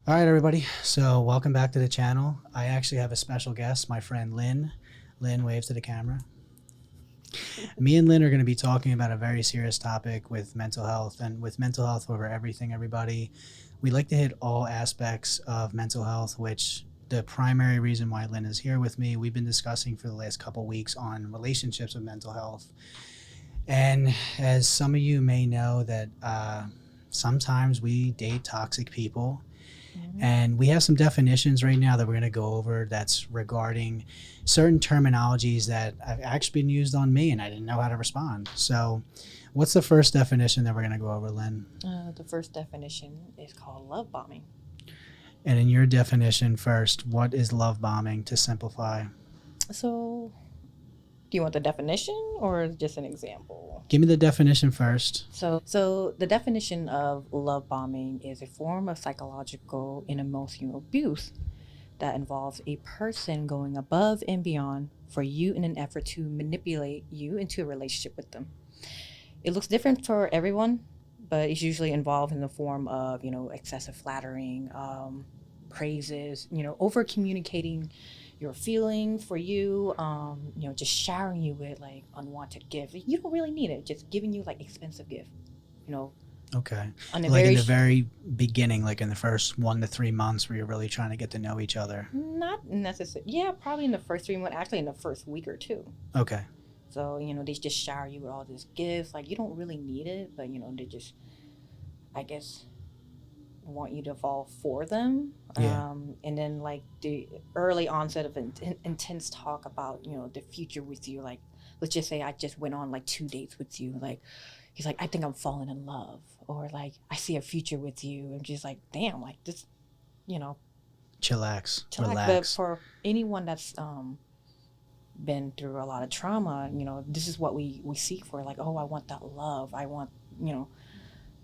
All right, everybody. So welcome back to the channel. I actually have a special guest, my friend Lynn. Lynn, waves to the camera. Me and Lynn are going to be talking about a very serious topic with mental health, and with mental health over everything, everybody. We like to hit all aspects of mental health, which the primary reason why Lynn is here with me, we've been discussing for the last couple weeks on relationships with mental health. And as some of you may know that sometimes we date toxic people. And we have some definitions right now that we're going to go over that's regarding certain terminologies that have actually been used on me and I didn't know how to respond. So what's the first definition that we're going to go over, Lynn? The first definition is called love bombing. And in your definition first, what is love bombing, to simplify? So, do you want the definition or just an example? Give me the definition first. So the definition of love bombing is a form of psychological and emotional abuse that involves a person going above and beyond for you in an effort to manipulate you into a relationship with them. It looks different for everyone, but it's usually involved in the form of, excessive flattering, praises, over communicating your feelings for you, just showering you with like unwanted gifts. You don't really need it, just giving you like expensive gift, Okay. on a Like in very the very beginning, like in the first 1 to 3 months where you're really trying to get to know each other. not necessarily, yeah, probably in the first 3 months, actually in the first week or two. Okay. So, they just shower you with all these gifts. Like, you don't really need it, but, they just, I guess, want you to fall for them. Yeah. And then, like, the early onset of intense talk about, the future with you. Like, let's just say I just went on, like, 2 dates with you. Like, he's like, I think I'm falling in love. Or, like, I see a future with you. I'm just like, damn, like, this, Chillax. chillax. Relax. But for anyone that's been through a lot of trauma, this is what we seek for. Like, oh, I want that love. I want,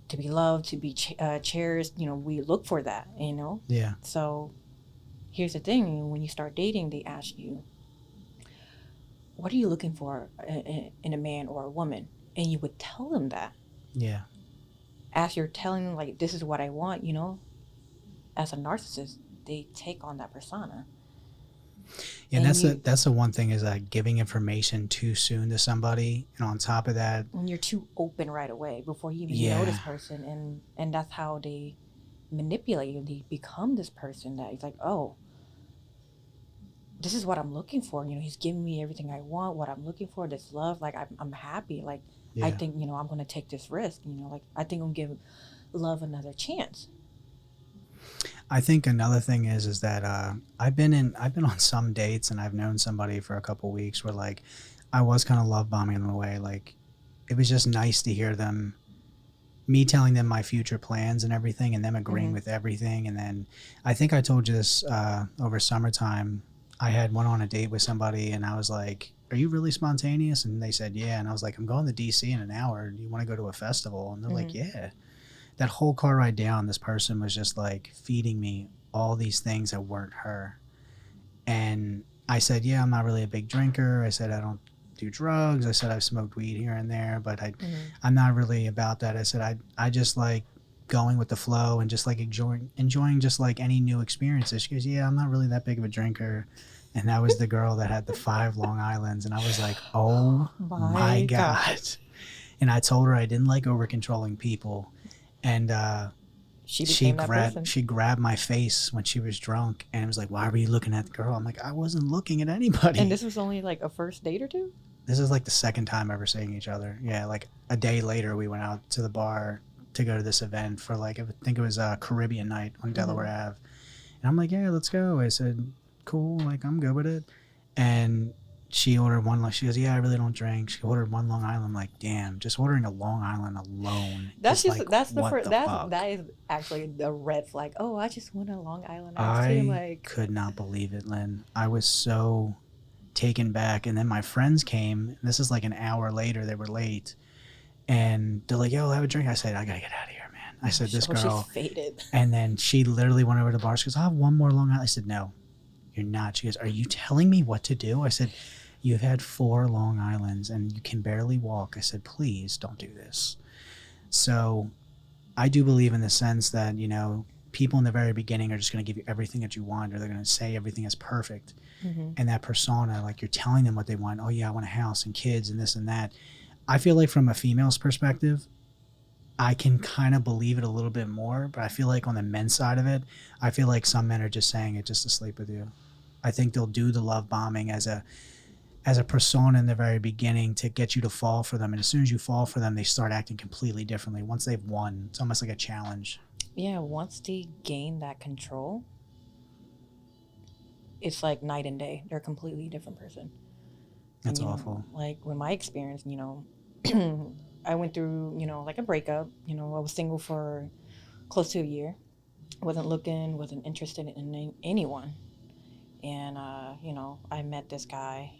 to be loved, to be cherished. We look for that, Yeah. So here's the thing. When you start dating, they ask you, what are you looking for in a man or a woman? And you would tell them that. Yeah. As you're telling them, like, this is what I want, as a narcissist, they take on that persona. Yeah, and that's the one thing, is that giving information too soon to somebody, and on top of that, when you're too open right away before you even Yeah. know this person, and that's how they manipulate you. They become this person that is like, oh, this is what I'm looking for. He's giving me everything I want, what I'm looking for, this love. Like, I'm happy. Like, Yeah. I think, I'm going to take this risk. Like, I think I'm going to give love another chance. I think another thing is that I've been on some dates, and I've known somebody for a couple weeks where, like, I was kind of love bombing them away. Like, it was just nice to hear me telling them my future plans and everything, and them agreeing Mhm. with everything. And then I think I told you this over summertime. I had went on a date with somebody, and I was like, "Are you really spontaneous?" And they said, "Yeah." And I was like, "I'm going to DC in an hour. Do you want to go to a festival?" And they're like, Mhm. "Yeah." That whole car ride down, this person was just like feeding me all these things that weren't her. And I said, "Yeah, I'm not really a big drinker." I said, "I don't do drugs." I said, "I've smoked weed here and there, but Mhm. I'm not really about that." I said, I just like going with the flow and just like enjoying just like any new experiences." She goes, "Yeah, I'm not really that big of a drinker." And that was the girl that had the 5 Long Islands. And I was like, oh my God. And I told her I didn't like over controlling people. And She became that person. she grabbed my face when she was drunk and was like, "Why were you looking at the girl?" I'm like, "I wasn't looking at anybody." And this was only like a first date or two? This is like the second time ever seeing each other. Yeah, like a day later, we went out to the bar to go to this event for, like, I think it was a Caribbean night on Delaware Ave. And I'm like, "Yeah, let's go." I said, "Cool, like, I'm good with it." And she ordered one. She goes, "Yeah, I really don't drink." She ordered 1 Long Island. I'm like, damn, just ordering a Long Island alone. That's just like, that's the what first the that fuck? that is actually the red flag. Oh, I just want a Long Island iced I tea. I'm like, could not believe it, Lynn. I was so taken back. And then my friends came. This is like an hour later. They were late. And they're like, "Yo, have a drink." I said, "I got to get out of here, man." I said, "This girl." she's faded. And then she literally went over to the bar. She goes, "I'll have 1 more Long Island." I said, "No, you're not." She goes, "Are you telling me what to do?" I said, "You've had 4 Long Islands and you can barely walk." I said, "Please don't do this." So I do believe in the sense that, people in the very beginning are just going to give you everything that you want, or they're going to say everything is perfect. Mm-hmm. And that persona, like you're telling them what they want. Oh yeah, I want a house and kids and this and that. I feel like from a female's perspective, I can kind of believe it a little bit more, but I feel like on the men's side of it, I feel like some men are just saying it just to sleep with you. I think they'll do the love bombing as a persona in the very beginning to get you to fall for them. And as soon as you fall for them, they start acting completely differently. Once they've won, it's almost like a challenge. Yeah, once they gain that control, it's like night and day. They're a completely different person. That's And, awful. Like with my experience, I went through, like a breakup. I was single for close to a year. Wasn't looking, wasn't interested in anyone. And, I met this guy.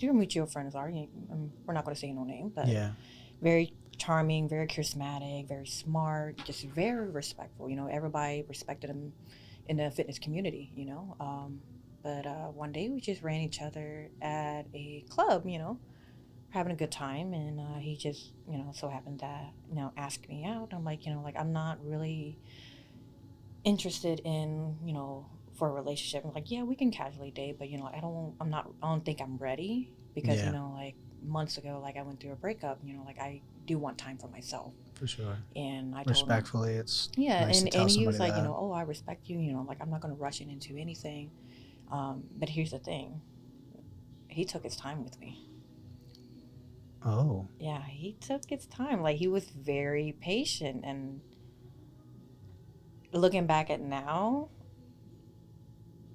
Your mutual friends are. We're not going to say no name, but Yeah. very charming, very charismatic, very smart, just very respectful. Everybody respected him in the fitness community, But one day we just ran each other at a club, having a good time. And he just, so happened to, ask me out. I'm like, I'm not really interested in, for a relationship. I'm like, yeah, we can casually date, but, I don't think I'm ready because, Yeah. like months ago, like I went through a breakup, like I do want time for myself. For sure. And I told him, Respectfully, it's yeah, nice to and, tell and he somebody was like, that. oh, I respect you, like I'm not going to rush it into anything. But here's the thing. He took his time with me. Oh. Yeah, he took his time. Like he was very patient. And looking back at now,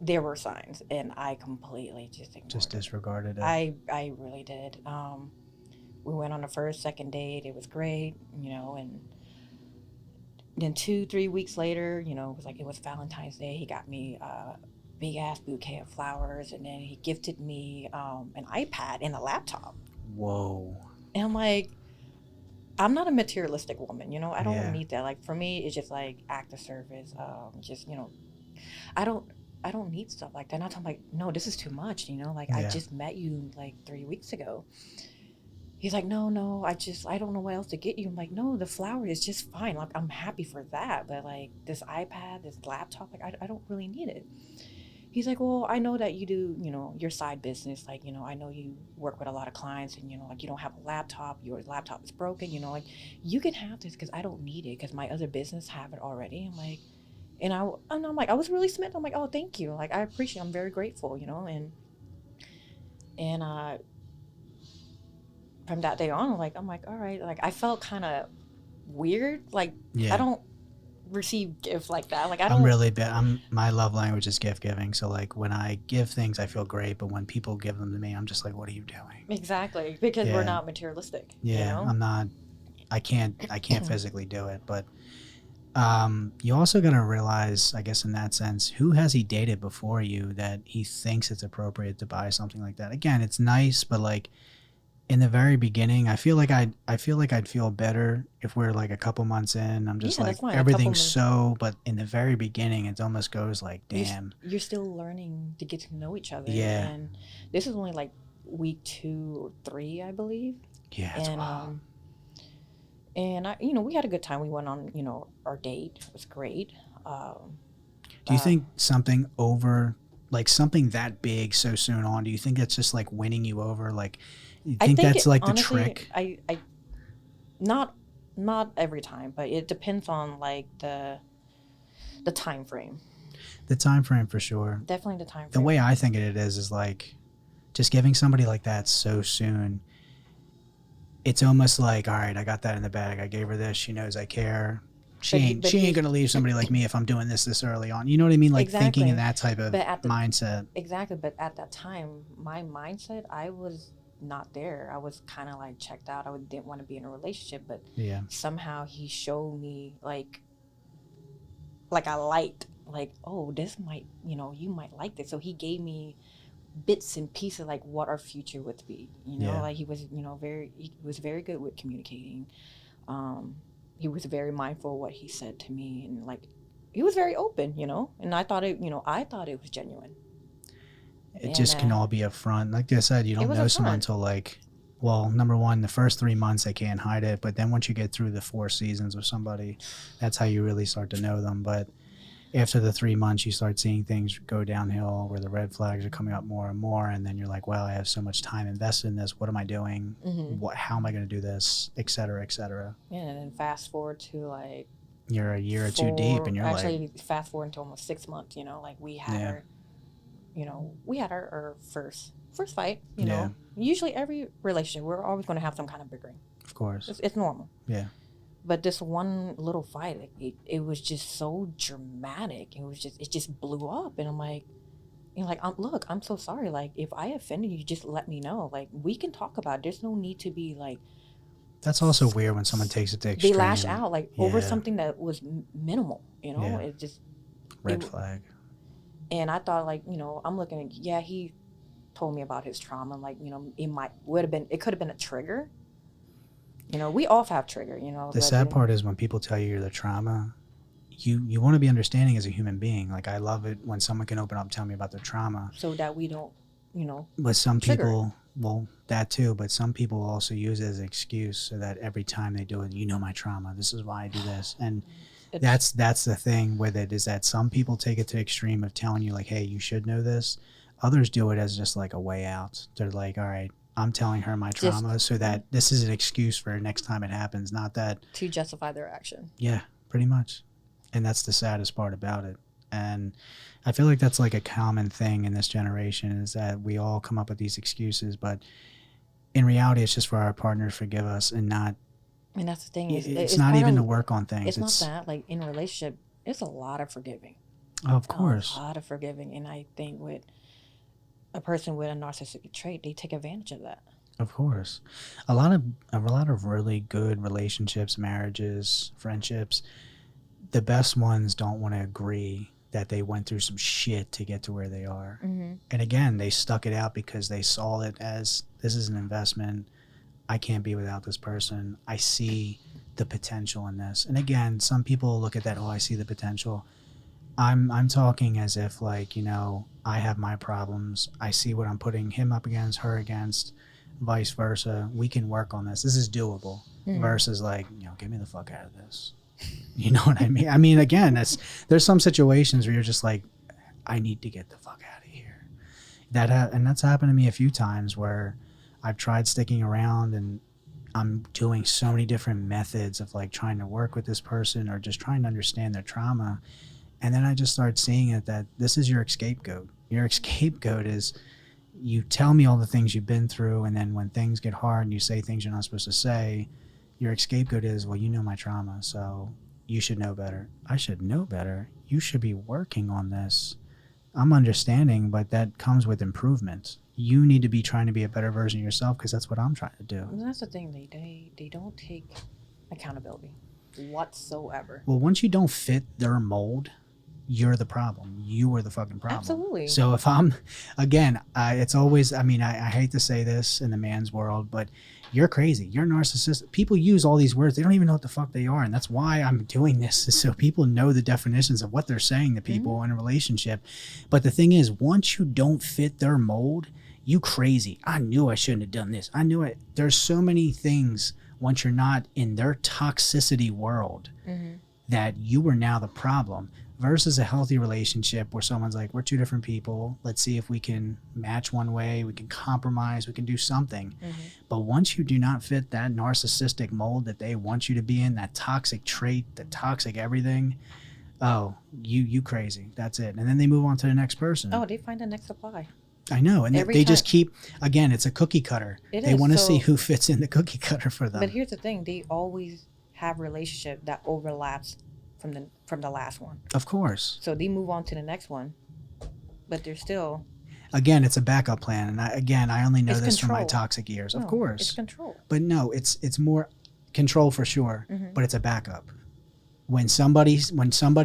there were signs, and I completely just ignored Just it. disregarded it. I really did. We went on the first, second date. It was great, and then 2-3 weeks later, it was Valentine's Day. He got me a big ass bouquet of flowers, and then he gifted me an iPad and a laptop. Whoa. And I'm like, I'm not a materialistic woman, I don't Yeah. need that. Like for me, it's just like act of service. Just I don't need stuff like that. And I'm like, no, this is too much, like I Yeah. just met you like 3 weeks ago. He's like, no, I don't know what else to get you. I'm like, no, the flower is just fine. Like I'm happy for that. But like this iPad, this laptop, like I don't really need it. He's like, well, I know that you do, your side business. Like, I know you work with a lot of clients and, like you don't have a laptop, your laptop is broken, like you can have this because I don't need it because my other business have it already. I'm like, and I'm like, I was really smitten. I'm like, oh, thank you. Like, I appreciate, I'm very grateful, and from that day on, I'm like, all right. Like, I felt kind of weird. Like, Yeah. I don't receive gifts like that. Like, I'm really bad. My love language is gift giving. So like when I give things, I feel great. But when people give them to me, I'm just like, what are you doing? Exactly. Because we're Yeah. not materialistic. Yeah. I'm not. I can't physically do it. But you also got to realize, I guess in that sense, who has he dated before you that he thinks it's appropriate to buy something like that? Again, it's nice, but like in the very beginning, I feel like I'd feel better if we're like a couple months in. I'm just Yeah, like that's fine. A everything's couple so, but in the very beginning, it almost goes like, damn. You're still learning to get to know each other. Yeah. And this is only like week 2 or 3, I believe. Yeah, it's wild. And I, we had a good time. We went on, our date. It was great. Do you think something that big so soon on? Do you think that's just like winning you over? Like, you think that's like honestly, the trick? I not every time, but it depends on like the time frame. The time frame for sure. Definitely the time frame. The way I think it is like just giving somebody like that so soon. It's almost like, all right, I got that in the bag. I gave her this. She knows I care. She ain't gonna leave somebody like me if I'm doing this early on. You know what I mean? Like thinking in that type of mindset. Exactly, but at that time, my mindset, I was not there. I was kind of like checked out. I didn't want to be in a relationship, but yeah, somehow he showed me like a light. Like, oh, this might, you might like this. So he gave me bits and pieces like what our future would be. Like he was, he was very good with communicating. He was very mindful of what he said to me, and like he was very open, and I thought it was genuine. It just can all be a front. Like I said, you don't know someone until like well, number one, the first 3 months they can't hide it, but then once you get through the 4 seasons with somebody, that's how you really start to know them. But after the 3 months, you start seeing things go downhill where the red flags are coming up more and more, and then you're like, wow, I have so much time invested in this. What am I doing? How am I going to do this, et cetera, et cetera. Yeah, and then fast forward to like You're a year or two deep, and you're actually fast forward into almost 6 months. You know, like we had our, you know, we had our first fight. You know, usually every relationship we're always going to have some kind of bickering. Of course, it's normal. Yeah. But this one little fight, like, it was just so dramatic. It just blew up, and I'm like, you know, like, look, I'm so sorry. Like, if I offended you, just let me know. Like, we can talk about it. There's no need to be like. That's also weird when someone takes it to extreme. They lash out like over something that was minimal. You know, it just red flag. And I thought, like, you know, I'm looking at he told me about his trauma. Like, you know, it could have been a trigger. You know, we all have trigger, you know. The sad part is when people tell you you're the trauma, you want to be understanding as a human being. Like, I love it when someone can open up and tell me about their trauma. So that we don't, you know. But some people, well, that too, but some people also use it as an excuse so that every time they do it, you know my trauma. This is why I do this. And that's the thing with it, is that some people take it to the extreme of telling you, like, hey, you should know this. Others do it as just like a way out. They're like, all right, I'm telling her my trauma so that this is an excuse for next time it happens, not that. To justify their action. Yeah, pretty much. And that's the saddest part about it. And I feel like that's like a common thing in this generation, is that we all come up with these excuses, but in reality, it's just for our partner to forgive us and not. And that's the thing. It's not even to work on things. It's not that. Like, in a relationship, it's a lot of forgiving. Of course. A lot of forgiving. And I think with a person with a narcissistic trait, they take advantage of that. Of course. A lot of really good relationships, marriages, friendships, the best ones don't want to agree that they went through some shit to get to where they are. And again, they stuck it out because they saw it as, this is an investment. I can't be without this person. I see the potential in this. And again, some people look at that, oh, I see the potential. I'm talking as if, like, you know, I have my problems. I see what I'm putting him up against, her against, vice versa. We can work on this. This is doable. Versus like, you know, get me the fuck out of this. You know what I mean? I mean, again, there's some situations where you're just like, I need to get the fuck out of here. And that's happened to me a few times where I've tried sticking around and I'm doing so many different methods of like trying to work with this person or just trying to understand their trauma. And then I just start seeing it that this is your scapegoat. Your scapegoat is, you tell me all the things you've been through, and then when things get hard and you say things you're not supposed to say, your scapegoat is, well, you know my trauma, so you should know better. I should know better. You should be working on this. I'm understanding, but that comes with improvement. You need to be trying to be a better version of yourself, because that's what I'm trying to do. And that's the thing. They don't take accountability whatsoever. Well, once you don't fit their mold, you're the problem. You are the fucking problem. Absolutely. So if I'm, again, it's always, I mean, I hate to say this in the man's world, but you're crazy. You're narcissistic. People use all these words. They don't even know what the fuck they are. And that's why I'm doing this, is so people know the definitions of what they're saying to people in a relationship. But the thing is, once you don't fit their mold, you crazy. I knew I shouldn't have done this. I knew it. There's so many things once you're not in their toxicity world that you are now the problem. Versus a healthy relationship where someone's like, we're two different people. Let's see if we can match one way. We can compromise. We can do something. But once you do not fit that narcissistic mold that they want you to be in, that toxic trait, the toxic everything, oh, you crazy. That's it. And then they move on to the next person. Oh, they find the next supply. I know. And they just keep, again, it's a cookie cutter. They want to see who fits in the cookie cutter for them. But here's the thing. They always have a relationship that overlaps from the last one. Of course. So they move on to the next one, but they're still. Again, it's a backup plan, and I only know this from my toxic years. No, of course, it's control. But no, it's more control for sure. But it's a backup. When somebody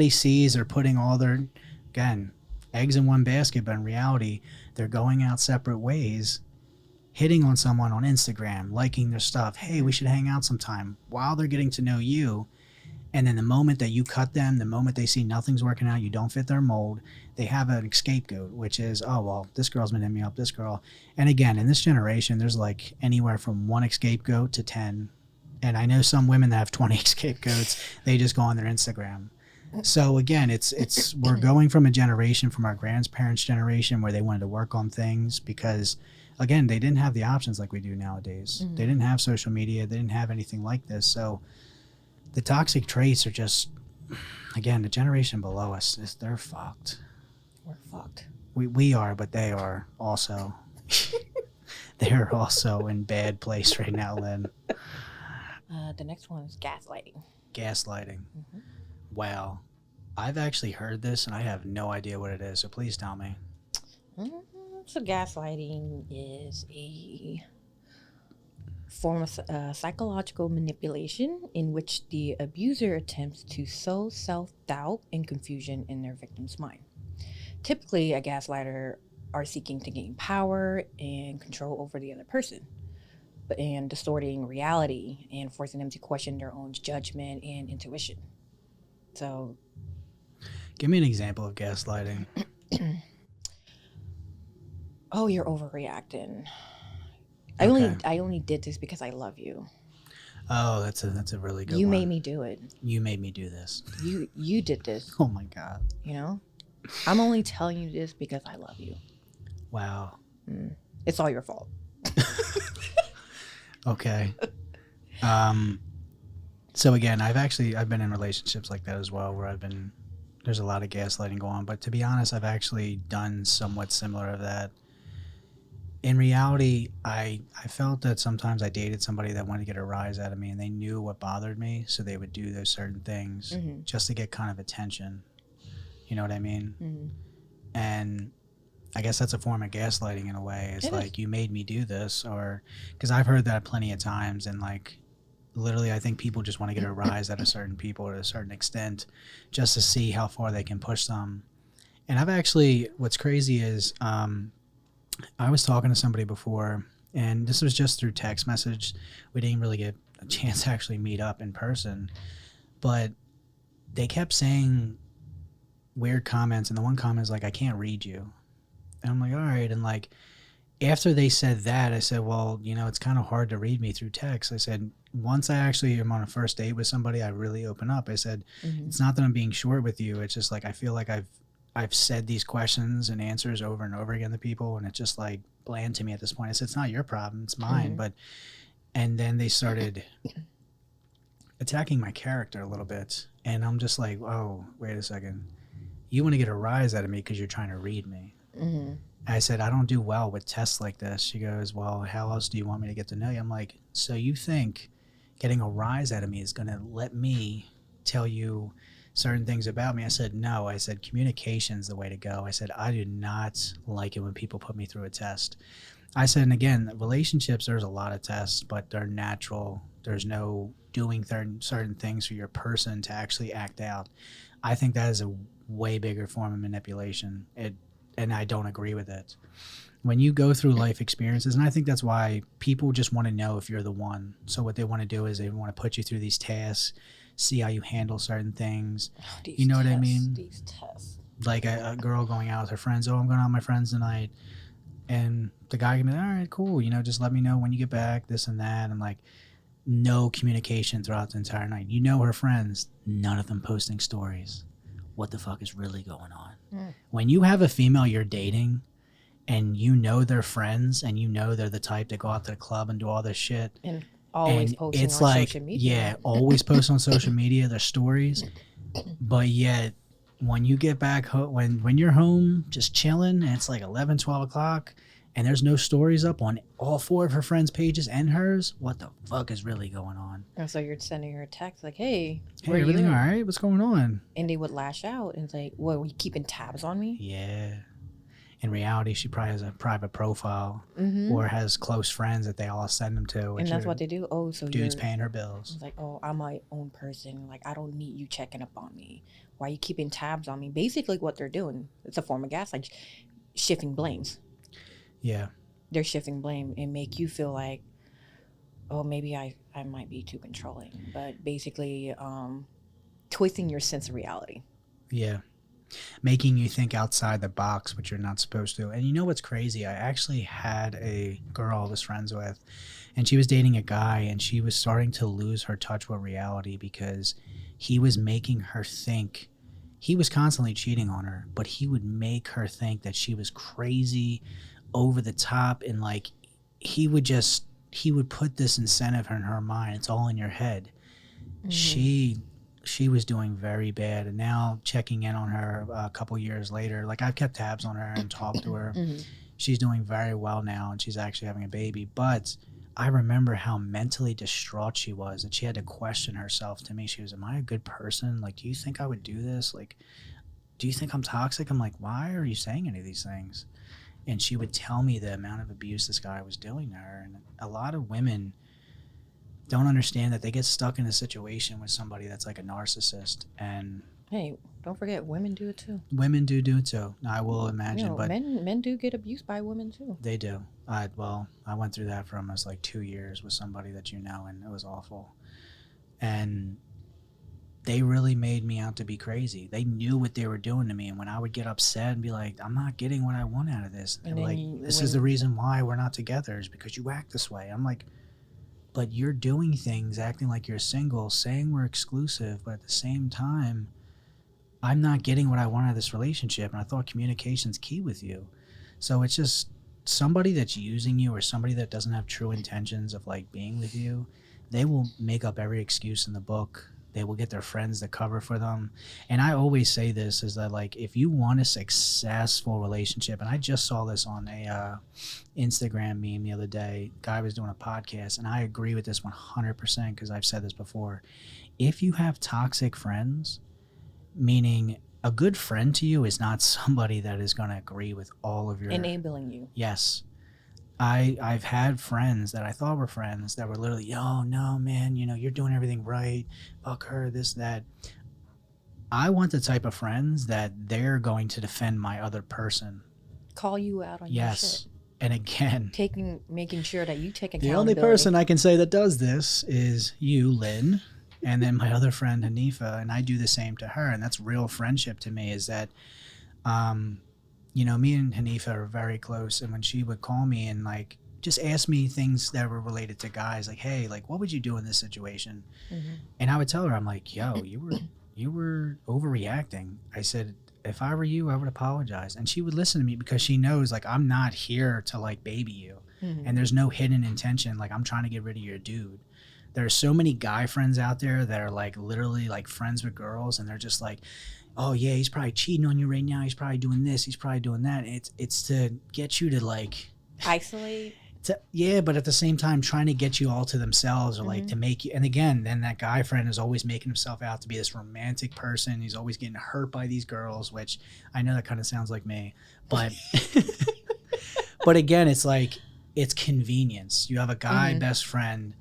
sees they're putting all their, again, eggs in one basket, but in reality they're going out separate ways, hitting on someone on Instagram, liking their stuff. Hey, we should hang out sometime. While they're getting to know you. And then the moment that you cut them, the moment they see nothing's working out, you don't fit their mold, they have an scapegoat, which is, oh, well, this girl's been hitting me up, this girl. And again, in this generation, there's like anywhere from one scapegoat to 10. And I know some women that have 20 scapegoats, they just go on their Instagram. So again, it's we're going from a generation, from our grandparents' generation, where they wanted to work on things because, again, they didn't have the options like we do nowadays. They didn't have social media. They didn't have anything like this. So the toxic traits are just, again, the generation below us, they're fucked. We're fucked. We are, but they are also. They're also in bad place right now, Lynn. The next one is gaslighting. Gaslighting. Wow. I've actually heard this and I have no idea what it is, so please tell me. So gaslighting is a form of psychological manipulation in which the abuser attempts to sow self-doubt and confusion in their victim's mind. Typically, a gaslighter are seeking to gain power and control over the other person, and distorting reality and forcing them to question their own judgment and intuition. So, give me an example of gaslighting. oh, you're overreacting. Okay. I only did this because I love you. Oh, that's a really good You one. made me do it. You made me do this. You did this. Oh my God. You know, I'm only telling you this because I love you. Wow. It's all your fault. Okay. So again, I've been in relationships like that as well, where there's a lot of gaslighting going on. But to be honest, I've actually done somewhat similar of that. In reality, I felt that sometimes I dated somebody that wanted to get a rise out of me, and they knew what bothered me, so they would do those certain things just to get kind of attention. You know what I mean? And I guess that's a form of gaslighting in a way. It's like, you made me do this, or because I've heard that plenty of times, and like literally I think people just want to get a rise out of certain people to a certain extent just to see how far they can push them. And what's crazy is I was talking to somebody before, and this was just through text message. We didn't really get a chance to actually meet up in person, but they kept saying weird comments, and the one comment is like, I can't read you. And I'm like, all right. And like, after they said that, I said, well, it's kind of hard to read me through text. I said, once I actually am on a first date with somebody, I really open up. I said, it's not that I'm being short with you. It's just like, I feel like I've said these questions and answers over and over again to people, and it's just like bland to me at this point. I said, it's not your problem, it's mine. And then they started attacking my character a little bit. And I'm just like, oh, wait a second. You want to get a rise out of me because you're trying to read me. I said, I don't do well with tests like this. She goes, well, how else do you want me to get to know you? I'm like, so you think getting a rise out of me is going to let me tell you certain things about me? I said, no. I said, communication's the way to go. I said, I do not like it when people put me through a test. I said, and again, relationships, there's a lot of tests, but they're natural. There's no doing certain things for your person to actually act out. I think that is a way bigger form of manipulation. And I don't agree with it. When you go through life experiences, and I think that's why people just want to know if you're the one. So what they want to do is they want to put you through these tasks, see how you handle certain things. You know what I mean? These tests. Like a girl going out with her friends. Oh, I'm going out with my friends tonight. And the guy can be like, all right, cool. Just let me know when you get back, this and that. And like, no communication throughout the entire night. Her friends, none of them posting stories. What the fuck is really going on? When you have a female you're dating and they're friends and they're the type to go out to the club and do all this shit. And always and posting it's on like, social media. Yeah, always post on social media, their stories. But yet, when you get back home, when you're home just chilling and it's like 11, 12 o'clock and there's no stories up on all four of her friends' pages and hers, what the fuck is really going on? And so you're sending her a text like, hey, everything all right? What's going on? And they would lash out and say, what, were you keeping tabs on me? Yeah. In reality, she probably has a private profile or has close friends that they all send them to. And that's what they do. Oh, so dude's paying her bills. It's like, oh, I'm my own person. Like, I don't need you checking up on me. Why are you keeping tabs on me? Basically what they're doing, it's a form of gaslighting, shifting blames. Yeah. They're shifting blame and make you feel like, oh, maybe I might be too controlling. But basically, twisting your sense of reality. Yeah. Making you think outside the box, which you're not supposed to. And you know what's crazy? I actually had a girl I was friends with, and she was dating a guy, and she was starting to lose her touch with reality because he was making her think he was constantly cheating on her, but he would make her think that she was crazy, over the top, and like he would just he would put this incentive in her mind. It's all in your head. She was doing very bad, and now checking in on her a couple years later, like I've kept tabs on her and talked to her. She's doing very well now, and she's actually having a baby. But I remember how mentally distraught she was, that she had to question herself to me. She was, am I a good person? Like, do you think I would do this? Like, do you think I'm toxic? I'm like, why are you saying any of these things? And she would tell me the amount of abuse this guy was doing to her. And a lot of women don't understand that they get stuck in a situation with somebody that's like a narcissist. And Hey, don't forget, women do it too. women do it too. I will imagine, but men do get abused by women too. they do. I went through that for almost like 2 years with somebody that you know, and it was awful. And they really made me out to be crazy. They knew what they were doing to me, and when I would get upset and be like, I'm not getting what I want out of this, they're like, this is the reason why we're not together, is because you act this way. I'm like, but you're doing things, acting like you're single, saying we're exclusive, but at the same time, I'm not getting what I want out of this relationship, and I thought communication's key with you. So it's just somebody that's using you, or somebody that doesn't have true intentions of like being with you. They will make up every excuse in the book. They will get their friends to cover for them. And I always say this, is that like, if you want a successful relationship, and I just saw this on a Instagram meme the other day, guy was doing a podcast, and I agree with this 100% because I've said this before. If you have toxic friends, meaning a good friend to you is not somebody that is going to agree with all of your enabling you. Yes. I've had friends that I thought were friends that were literally, oh no, man, you know, you're doing everything right. Fuck her, this, that. I want the type of friends that they're going to defend my other person. Call you out on your shit. And again, making sure that you take accountability. The only person I can say that does this is you, Lynn, and then my other friend, Hanifa, and I do the same to her. And that's real friendship to me, is that, you know, me and Hanifa are very close, and when she would call me and like just ask me things that were related to guys, like, hey, like, what would you do in this situation? And I would tell her, I'm like, yo, you were overreacting. I said, if I were you, I would apologize. And she would listen to me because she knows, like, I'm not here to like baby you, and there's no hidden intention. Like, I'm trying to get rid of your dude. There are so many guy friends out there that are like literally like friends with girls, and they're just like, oh yeah, he's probably cheating on you right now. He's probably doing this. He's probably doing that. And it's to get you to like isolate. Yeah, but at the same time, trying to get you all to themselves, or like to make you. And again, then that guy friend is always making himself out to be this romantic person. He's always getting hurt by these girls, which I know that kind of sounds like me, but but again, it's like, it's convenience. You have a guy best friend,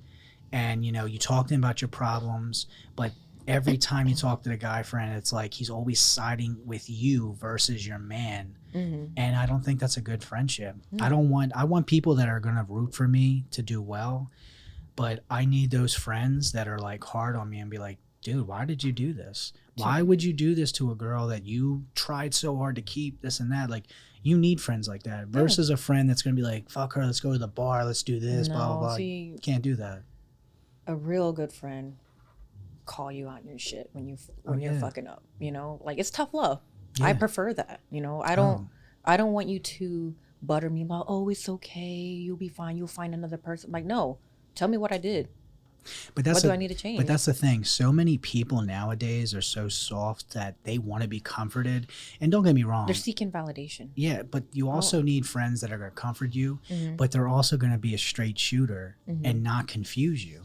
and you know, you talk to him about your problems, but every time you talk to the guy friend, it's like he's always siding with you versus your man. And I don't think that's a good friendship. I want people that are going to root for me to do well, but I need those friends that are like hard on me and be like, dude, why did you do this? Why would you do this to a girl that you tried so hard to keep, this and that? Like, you need friends like that versus a friend that's going to be like, fuck her, let's go to the bar, let's do this, blah, blah, blah. You can't do that. A real good friend call you out your shit when you're fucking up, you know, like, it's tough love. I prefer that, you know. I don't want you to butter me about, oh, it's okay, you'll be fine, you'll find another person. Like, no, tell me what I did. But what do I need to change? But that's the thing. So many people nowadays are so soft that they want to be comforted. And don't get me wrong, they're seeking validation. Yeah, but you also need friends that are going to comfort you, but they're also going to be a straight shooter and not confuse you.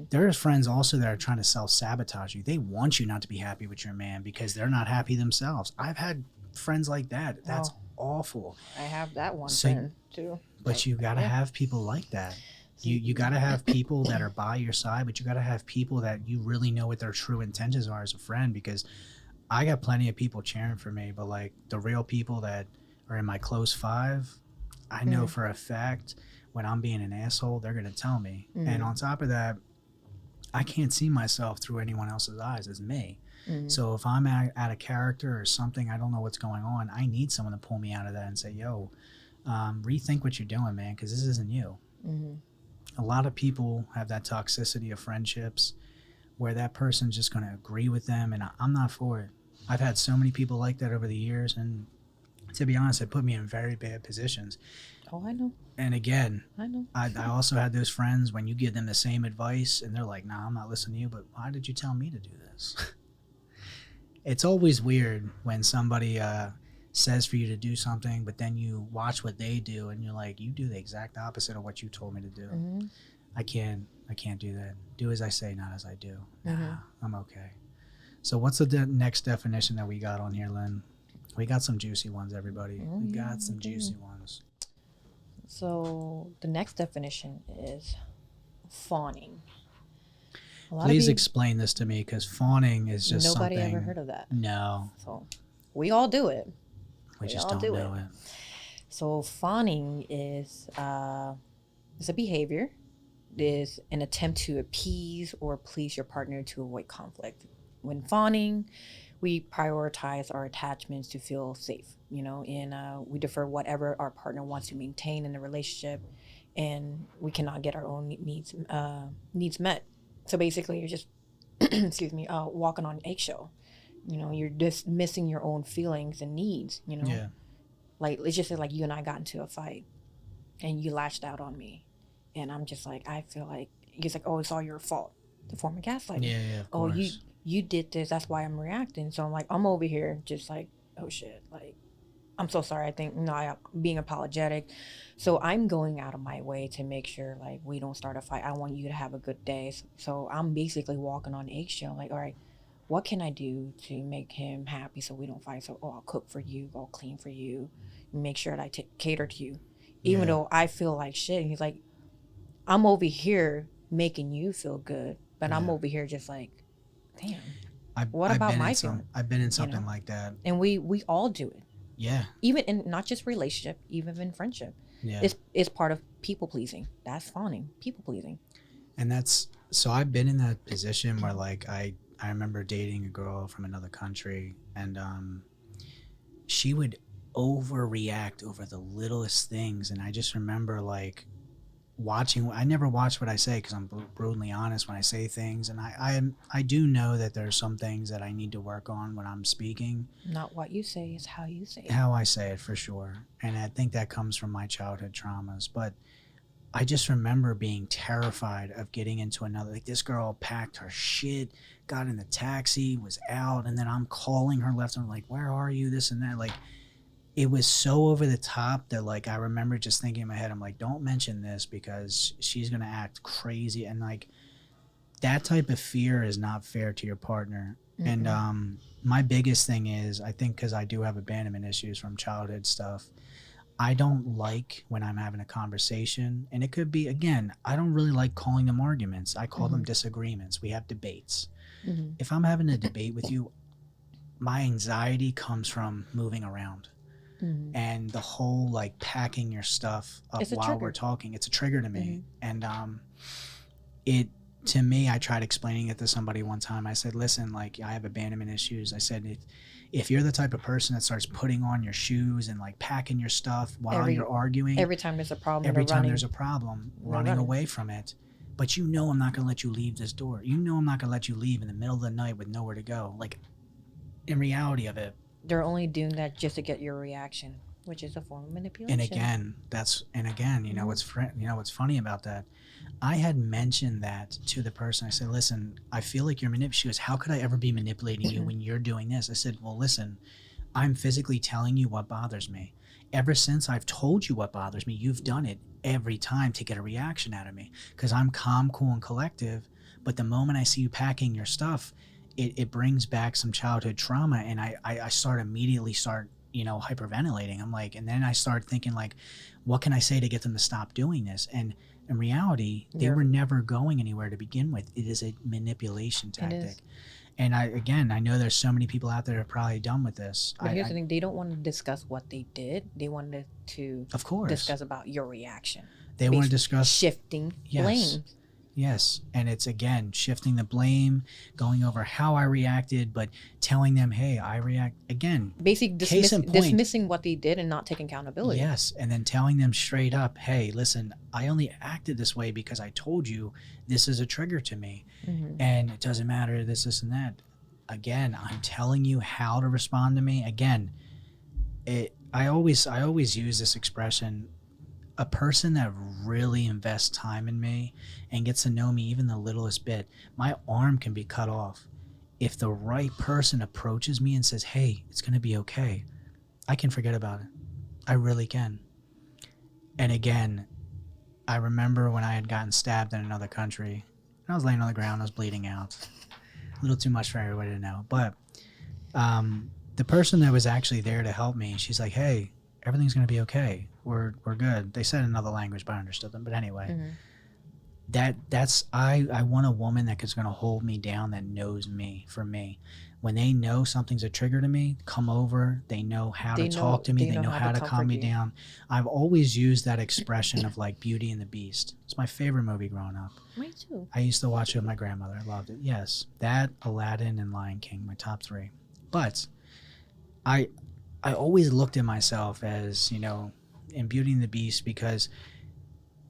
There's friends also that are trying to self-sabotage you. They want you not to be happy with your man because they're not happy themselves. I've had friends like that. That's awful. I have that one friend too. But you got to have people like that. You got to have people that are by your side, but you got to have people that you really know what their true intentions are as a friend, because I got plenty of people cheering for me, but like the real people that are in my close five, I know for a fact when I'm being an asshole, they're going to tell me. And on top of that, I can't see myself through anyone else's eyes as me. So if I'm at a character or something, I don't know what's going on, I need someone to pull me out of that and say, yo, rethink what you're doing, man, because this isn't you. A lot of people have that toxicity of friendships where that person's just going to agree with them, and I'm not for it. I've had so many people like that over the years, and to be honest, it put me in very bad positions. Oh, I know. And again, I know. I also had those friends when you give them the same advice and they're like, nah, I'm not listening to you, but why did you tell me to do this? It's always weird when somebody says for you to do something, but then you watch what they do and you're like, you do the exact opposite of what you told me to do. I can't do that. Do as I say, not as I do. Nah, I'm okay. So what's the next definition that we got on here, Lynn? We got some juicy ones, everybody. We got some juicy ones. So the next definition is fawning. Please explain this to me, because fawning is just nobody something. ever heard of that. No. So we all do it. We just don't know it. So fawning is it's a behavior. It is an attempt to appease or please your partner to avoid conflict. When fawning, we prioritize our attachments to feel safe, and we defer whatever our partner wants to maintain in the relationship, and we cannot get our own needs met. So basically, you're just, walking on eggshell. You're just missing your own feelings and needs. Yeah. Like, let's just say, like, you and I got into a fight, and you lashed out on me, and I'm just like, I feel like it's like, oh, it's all your fault. The form of gaslighting. Yeah, of course. Oh, you did this. That's why I'm reacting. So I'm like, I'm over here just like, oh shit, like, I'm so sorry. I think I'm being apologetic. So I'm going out of my way to make sure like we don't start a fight. I want you to have a good day. So I'm basically walking on eggshell. Like, all right, what can I do to make him happy so we don't fight? So, I'll cook for you, I'll clean for you, make sure that I cater to you, even though I feel like shit. And he's like, I'm over here making you feel good, but I'm over here just like, damn. What about my feelings? I've been in something like that. And we all do it. Yeah. Even in not just relationship, even in friendship. Yeah. It's part of people pleasing. That's fawning, people pleasing. And so I've been in that position where like I remember dating a girl from another country, and she would overreact over the littlest things, and I just remember like I never watch what I say because I'm brutally honest when I say things, and I do know that there's some things that I need to work on when I'm speaking. Not what you say, is how you say it. How I say it, for sure. And I think that comes from my childhood traumas. But I just remember being terrified of getting into another, like this girl packed her shit, got in the taxi, was out, and then I'm calling her left and like, where are you, this and that. Like, it was so over the top that like I remember just thinking in my head, I'm like, don't mention this because she's gonna act crazy. And like that type of fear is not fair to your partner. And my biggest thing is, I think because I do have abandonment issues from childhood stuff, I don't like when I'm having a conversation, and it could be, again, I don't really like calling them arguments. I call them disagreements. We have debates. If I'm having a debate with you, my anxiety comes from moving around. And the whole like packing your stuff up while we're talking, it's a trigger to me. And to me, I tried explaining it to somebody one time. I said, listen, like, I have abandonment issues. I said, if you're the type of person that starts putting on your shoes and like packing your stuff while you're arguing, every time there's a problem, running away from it, but I'm not going to let you leave this door. I'm not going to let you leave in the middle of the night with nowhere to go. Like, in reality of it, they're only doing that just to get your reaction, which is a form of manipulation. And again, you know what's funny about that? I had mentioned that to the person. I said, listen, I feel like you're manipulating. She goes, how could I ever be manipulating you when you're doing this? I said, well, listen, I'm physically telling you what bothers me. Ever since I've told you what bothers me, you've done it every time to get a reaction out of me because I'm calm, cool, and collective. But the moment I see you packing your stuff, it brings back some childhood trauma, and I immediately start hyperventilating. I'm like, and then I start thinking like, what can I say to get them to stop doing this? And in reality, they were never going anywhere to begin with. It is a manipulation tactic. And I know there's so many people out there that are probably done with this. But here's the thing: they don't want to discuss what they did. They wanted to, of course, discuss about your reaction. They want to discuss shifting blame. Yes. And it's, again, shifting the blame, going over how I reacted, but telling them, hey, I react again. Basically Case in point. dismissing what they did and not taking accountability. Yes. And then telling them straight up, hey, listen, I only acted this way because I told you this is a trigger to me. And it doesn't matter this, and that. Again, I'm telling you how to respond to me. Again, I always use this expression. A person that really invests time in me and gets to know me even the littlest bit, my arm can be cut off. If the right person approaches me and says, hey, it's going to be okay, I can forget about it. I really can. And again, I remember when I had gotten stabbed in another country, and I was laying on the ground, I was bleeding out. A little too much for everybody to know. But the person that was actually there to help me, she's like, hey, everything's going to be okay. We're good. They said another language, but I understood them. But anyway, that's I want a woman that is going to hold me down, that knows me for me. When they know something's a trigger to me, come over. They know how to talk to me. They know how to calm me down. I've always used that expression of like Beauty and the Beast. It's my favorite movie growing up. Me too. I used to watch it with my grandmother. I loved it. Yes, that, Aladdin, and Lion King, my top 3. But I always looked at myself as, you know, in Beauty and the Beast, because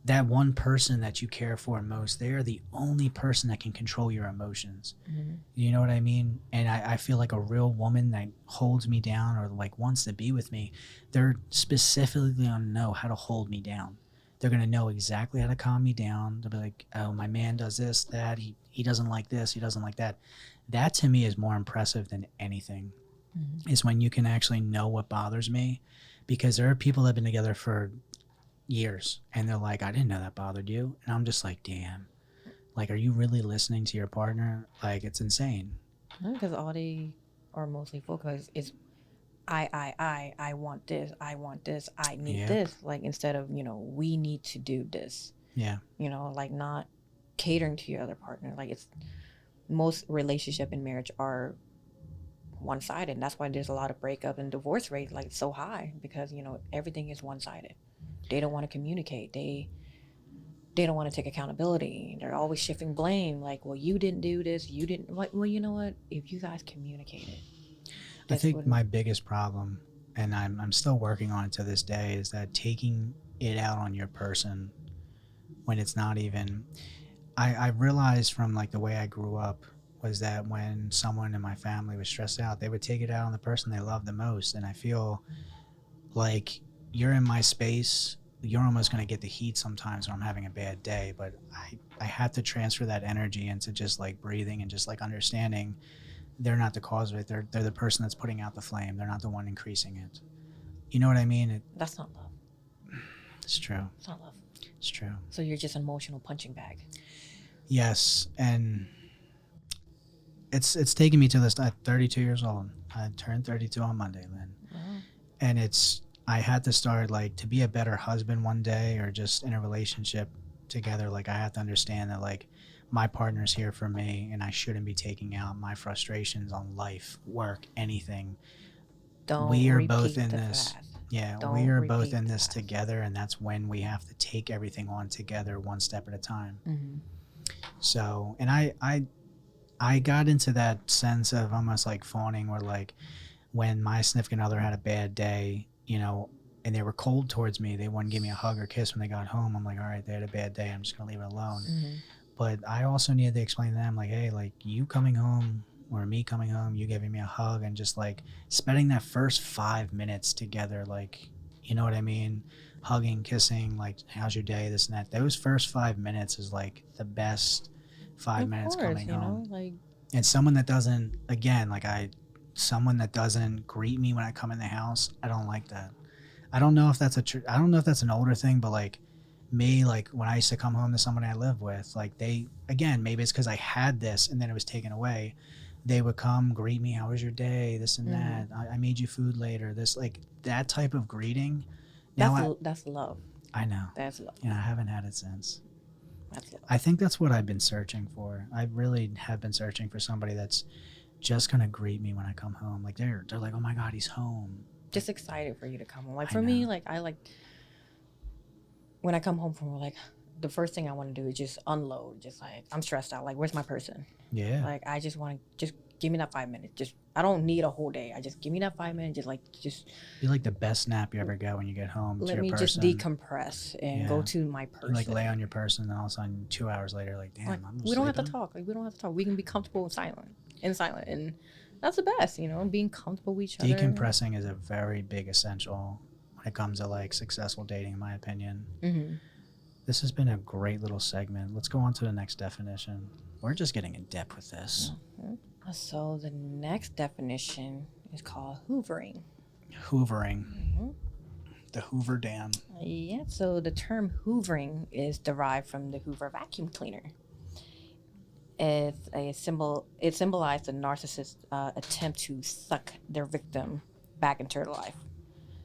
that one person that you care for most, they are the only person that can control your emotions. You know what I mean? And I feel like a real woman that holds me down or like wants to be with me, they're specifically going to know how to hold me down. They're going to know exactly how to calm me down. They'll be like, oh, my man does this, that, he doesn't like this, he doesn't like that. That to me is more impressive than anything, is when you can actually know what bothers me. Because there are people that have been together for years and they're like, I didn't know that bothered you. And I'm just like, damn, like, are you really listening to your partner? Like, it's insane. Because all they are mostly focused is I want this, I need this. Like, instead of, you know, we need to do this. Yeah. You know, like, not catering to your other partner. Like, it's most relationship and marriage are one-sided, and that's why there's a lot of breakup and divorce rate like so high, because, you know, everything is one-sided. They don't want to communicate. They don't want to take accountability. They're always shifting blame, like, well, you didn't do this, you didn't. Like, well, you know what, if you guys communicated. I think my biggest problem, and I'm still working on it to this day, is that taking it out on your person when it's not even. I realized from like the way I grew up was that when someone in my family was stressed out, they would take it out on the person they loved the most. And I feel like you're in my space, you're almost going to get the heat sometimes when I'm having a bad day, but I have to transfer that energy into just like breathing and just like understanding they're not the cause of it. They're the person that's putting out the flame. They're not the one increasing it. You know what I mean? That's not love. It's true. It's not love. It's true. So you're just an emotional punching bag. Yes, and it's taken me to this. I'm 32 years old. I turned 32 on Monday, Lynn. And I had to start, like, to be a better husband one day, or just in a relationship together. Like, I have to understand that, like, my partner's here for me, and I shouldn't be taking out my frustrations on life, work, anything. We are both in this. Yeah, we are both in this together, and that's when we have to take everything on together, one step at a time. So, and I got into that sense of almost like fawning, where like when my significant other had a bad day, you know, and they were cold towards me, they wouldn't give me a hug or kiss when they got home. I'm like, all right, they had a bad day, I'm just gonna leave it alone. But I also needed to explain to them, like, hey, like, you coming home or me coming home, you giving me a hug, and just like spending that first 5 minutes together, like, you know what I mean? Hugging, kissing, like, how's your day, this and that. Those first 5 minutes is like the best 5 minutes coming home. Know, like, and someone that doesn't, again, like, someone that doesn't greet me when I come in the house, I don't like that. I don't know if that's I don't know if that's an older thing, but like me, like when I used to come home to someone I lived with, like, they, again, maybe it's because I had this and then it was taken away. They would come greet me, how was your day, this and that, I made you food later, this, like, that type of greeting. That's love. I know. That's love. And I haven't had it since. That's love. I think that's what I've been searching for. I really have been searching for somebody that's just gonna greet me when I come home. Like, they're like, oh my God, he's home. Just excited for you to come home. Like, for me, like, I like when I come home from work, like, the first thing I want to do is just unload. Just like, I'm stressed out. Like, where's my person? Yeah. Like, I just want to just give me that 5 minutes. Just, I don't need a whole day. I just give me that 5 minutes. Just Be like the best nap you ever get when you get home to let your me just person. decompress and Yeah. go to my You person. like lay on your person, and all of a sudden 2 hours later, like, damn, Like, I'm we don't have to sleeping. talk. Like, we don't have to talk. We can be comfortable and silent. And that's the best, you know, being comfortable with each other. Decompressing is a very big essential when it comes to like successful dating, in my opinion. Mm-hmm. This has been a great little segment. Let's go on to the next definition. We're just getting in depth with this. Mm-hmm. So the next definition is called hoovering. Hoovering. Mm-hmm. The Hoover Dam. Yeah, so the term hoovering is derived from the Hoover vacuum cleaner. It's a symbol. It symbolized the narcissist's attempt to suck their victim back into their life.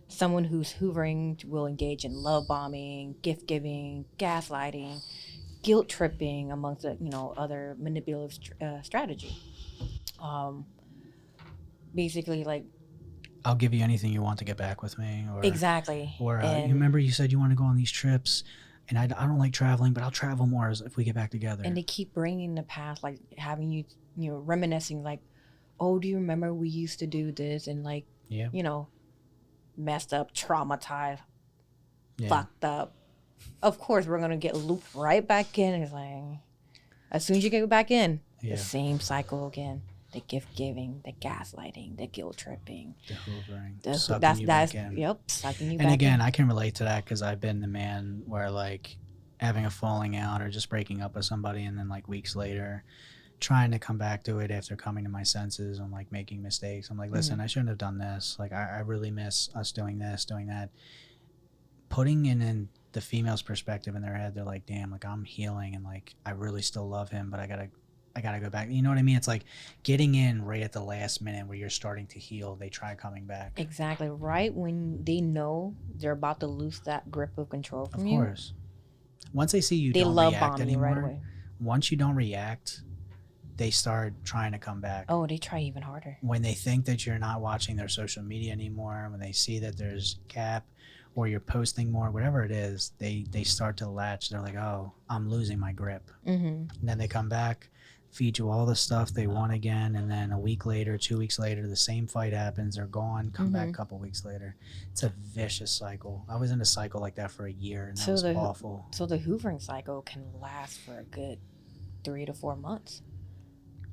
Someone who's hoovering will engage in love bombing, gift giving, gaslighting, guilt tripping, amongst other manipulative strategy. Um, Basically, like, I'll give you anything you want to get back with me. Or, exactly. Or you And- remember you said you want to go on these trips, and I don't like traveling, but I'll travel more if we get back together. And they keep bringing the past, like having you, reminiscing, like, oh, do you remember we used to do this? And like, Yeah. messed up, traumatized, Yeah. fucked up. Of course, we're gonna get looped right back in. It's like, as soon as you get back in, Yeah. the same cycle again. The gift giving, the gaslighting, the guilt tripping, The hoovering. that's Sucking you back in. Yep, sucking you And back again, in. I can relate to that because I've been the man where like having a falling out or just breaking up with somebody, and then like weeks later trying to come back to it after coming to my senses and like making mistakes. I'm like, listen, I shouldn't have done this. Like, I really miss us doing this, doing that. Putting in the female's perspective in their head, they're like, damn, like I'm healing and like I really still love him, but I gotta go back. You know what I mean? It's like getting in right at the last minute where you're starting to heal. They try coming back. Exactly. Right when they know they're about to lose that grip of control from you. Of course. Once they see you They don't love react bomb you anymore, right away. once you don't react, they start trying to come back. Oh, they try even harder. When they think that you're not watching their social media anymore, when they see that there's gap or you're posting more, whatever it is, they start to latch. They're like, oh, I'm losing my grip. Mm-hmm. And then they come back, feed you all the stuff they want again, and then a week later, 2 weeks later, the same fight happens. They're gone. Come back a couple weeks later. It's a vicious cycle. I was in a cycle like that for a year, and that was awful. So the hoovering cycle can last for a good 3 to 4 months.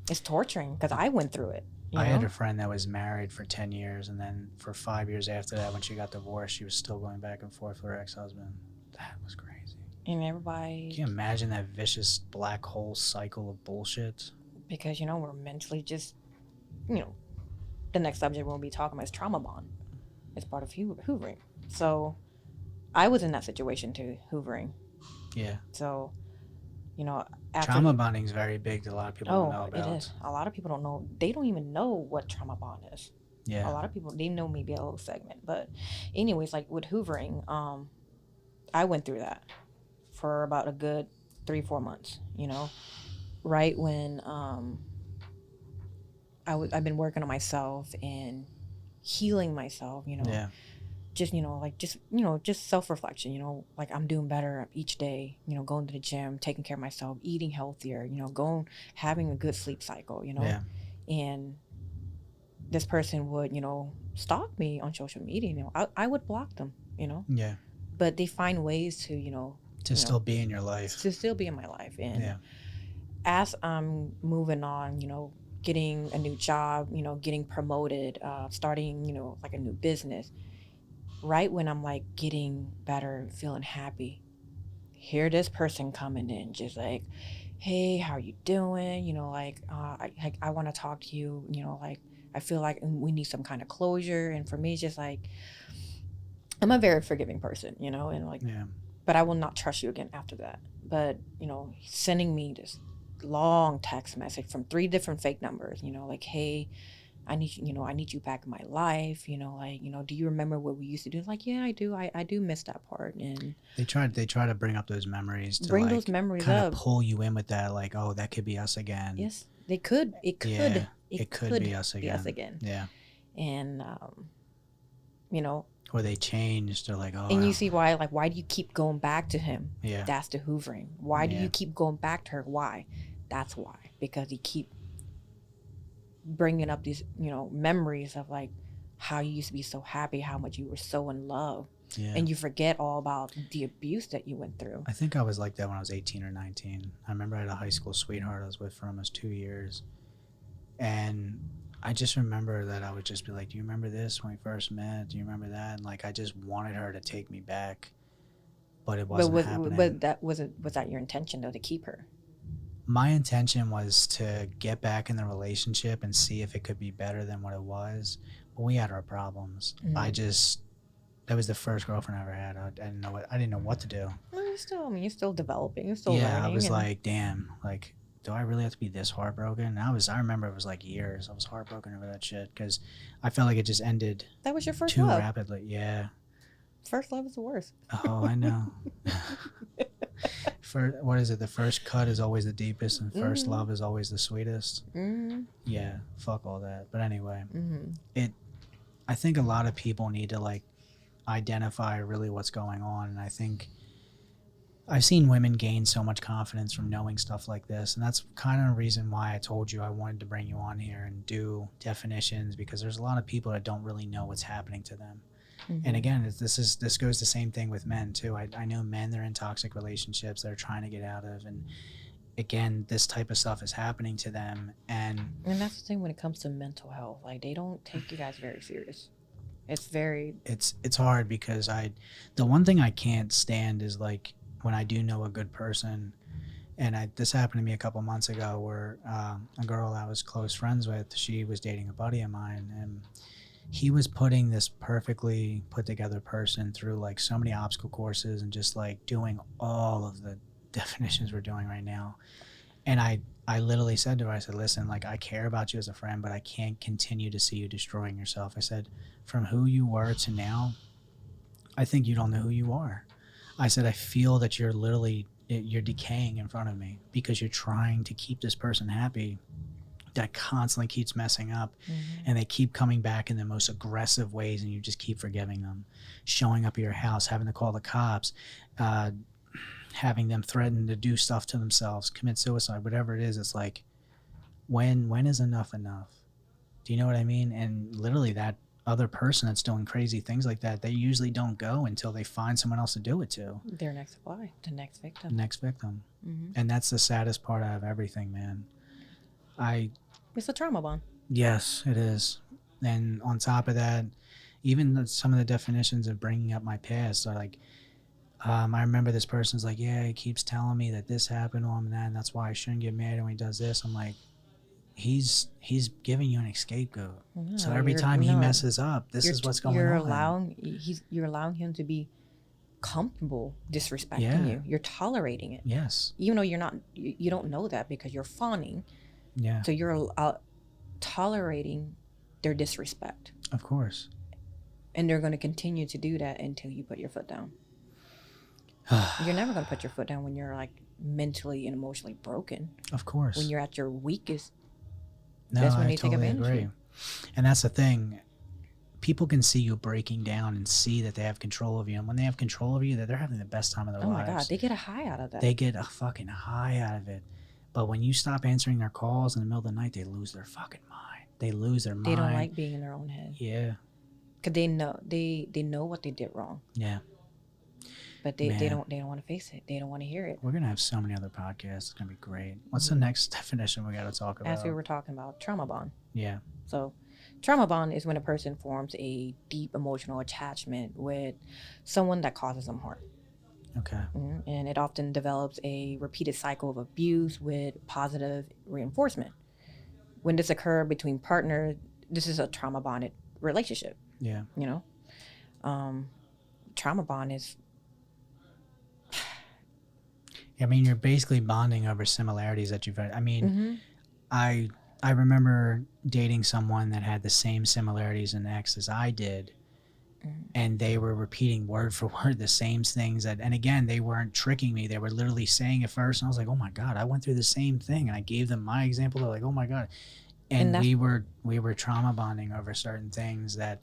It's torturing because I went through it. I had a friend that was married for 10 years, and then for 5 years after that, when she got divorced, she was still going back and forth with her ex-husband. That was crazy. And everybody... Can you imagine that vicious black hole cycle of bullshit? Because, we're mentally just, the next subject we'll be talking about is trauma bond. It's part of hoovering. So I was in that situation too, hoovering. Yeah. So, after... Trauma bonding is very big that a lot of people don't know about. It is. A lot of people don't know. They don't even know what trauma bond is. Yeah. A lot of people, they know maybe a little segment. But anyways, like with hoovering, I went through that for about a good 3-4 months, right when I've been working on myself and healing myself, Yeah. just self-reflection, like I'm doing better each day, going to the gym, taking care of myself, eating healthier, having a good sleep cycle, Yeah. and this person would, stalk me on social media, I would block them, Yeah. but they find ways to, To still be in your life. to still be in my life. And Yeah. as I'm moving on, getting a new job, getting promoted, starting, like a new business, right when I'm like getting better, feeling happy, hear this person coming in just like, hey, how are you doing? I want to talk to you, like I feel like we need some kind of closure. And for me, it's just like, I'm a very forgiving person, and like, Yeah. but I will not trust you again after that. But, sending me this long text message from 3 different fake numbers, like, hey, I need you back in my life, do you remember what we used to do? Like, yeah, I do. I do miss that part. And They try to bring up those memories to bring like those memories kind up. of pull you in with that, like, oh, that could be us again. Yes, they could. It could. Yeah, it could be us again. Be us again. Yeah. And, or they changed. They're like, And you oh, see why, like, why do you keep going back to him? yeah, That's the hoovering. Why do yeah, you keep going back to her? Why? That's why. Because you keep bringing up these, memories of like how you used to be so happy, how much you were so in love. yeah. And you forget all about the abuse that you went through. I think I was like that when I was 18 or 19. I remember I had a high school sweetheart I was with for almost 2 years. And I just remember that I would just be like, do you remember this when we first met? Do you remember that? And like, I just wanted her to take me back, but it wasn't happening. But was that your intention though, to keep her? My intention was to get back in the relationship and see if it could be better than what it was. But we had our problems. That was the first girlfriend I ever had. I didn't know what to do. Well, you're still developing. You're still learning. I was like, damn, like, do I really have to be this heartbroken? And I remember it was like years. I was heartbroken over that shit because I felt like it just ended. That was your first too love. rapidly. Yeah. First love is the worst. Oh, I know. What is it? The first cut is always the deepest, and first love is always the sweetest. Yeah, fuck all that. But anyway, I think a lot of people need to like identify really what's going on, and I think I've seen women gain so much confidence from knowing stuff like this, and that's kind of the reason why I told you I wanted to bring you on here and do definitions, because there's a lot of people that don't really know what's happening to them. And again, this goes the same thing with men too. I know men that are in toxic relationships that are trying to get out of, and again, this type of stuff is happening to them. And that's the thing when it comes to mental health. Like, they don't take you guys very serious. It's hard because the one thing I can't stand is like when I do know a good person, and this happened to me a couple months ago where a girl I was close friends with, she was dating a buddy of mine, and he was putting this perfectly put together person through like so many obstacle courses and just like doing all of the definitions we're doing right now. And I literally said to her, I said, listen, like, I care about you as a friend, but I can't continue to see you destroying yourself. I said, from who you were to now, I think you don't know who you are. I said, I feel that you're decaying in front of me because you're trying to keep this person happy that constantly keeps messing up, and they keep coming back in the most aggressive ways, and you just keep forgiving them, showing up at your house, having to call the cops, having them threaten to do stuff to themselves, commit suicide, whatever it is. It's like, when is enough? Do you know what I mean? And literally that other person that's doing crazy things like that, they usually don't go until they find someone else to do it to. Their next supply, the next victim. And that's the saddest part out of everything, man. It's a trauma bond. Yes, it is. And on top of that, even some of the definitions of bringing up my past are like, I remember this person's like, yeah, he keeps telling me that this happened to him and that, and that's why I shouldn't get married when he does this. I'm like, he's giving you an scapegoat. No, so every time he messes up, this is what's going on. You're allowing him to be comfortable disrespecting you. You're tolerating it. Yes. Even though you don't know that because you're fawning. Yeah. So you're tolerating their disrespect. Of course. And they're going to continue to do that until you put your foot down. You're never going to put your foot down when you're like mentally and emotionally broken. Of course. When you're at your weakest. No, that's when they totally take advantage of you. And that's the thing. People can see you breaking down and see that they have control of you. And when they have control of you, they're having the best time of their lives. Oh my God. They get a high out of that. They get a fucking high out of it. But when you stop answering their calls in the middle of the night, they lose their fucking mind. They lose their mind. They don't like being in their own head. Yeah. Because they know what they did wrong. Yeah. But they don't want to face it. They don't want to hear it. We're gonna have so many other podcasts. It's gonna be great. What's the next definition we got to talk about? As we were talking about, trauma bond. Yeah. So, trauma bond is when a person forms a deep emotional attachment with someone that causes them harm. Okay. And it often develops a repeated cycle of abuse with positive reinforcement. When this occurs between partners, this is a trauma bonded relationship. Yeah. You know, trauma bond is. I mean, you're basically bonding over similarities that you've. I mean, I remember dating someone that had the same similarities in X as I did. And they were repeating word for word the same things and again, they weren't tricking me. They were literally saying it first, and I was like, oh my God, I went through the same thing. And I gave them my example. They're like, oh my God. And we were trauma bonding over certain things that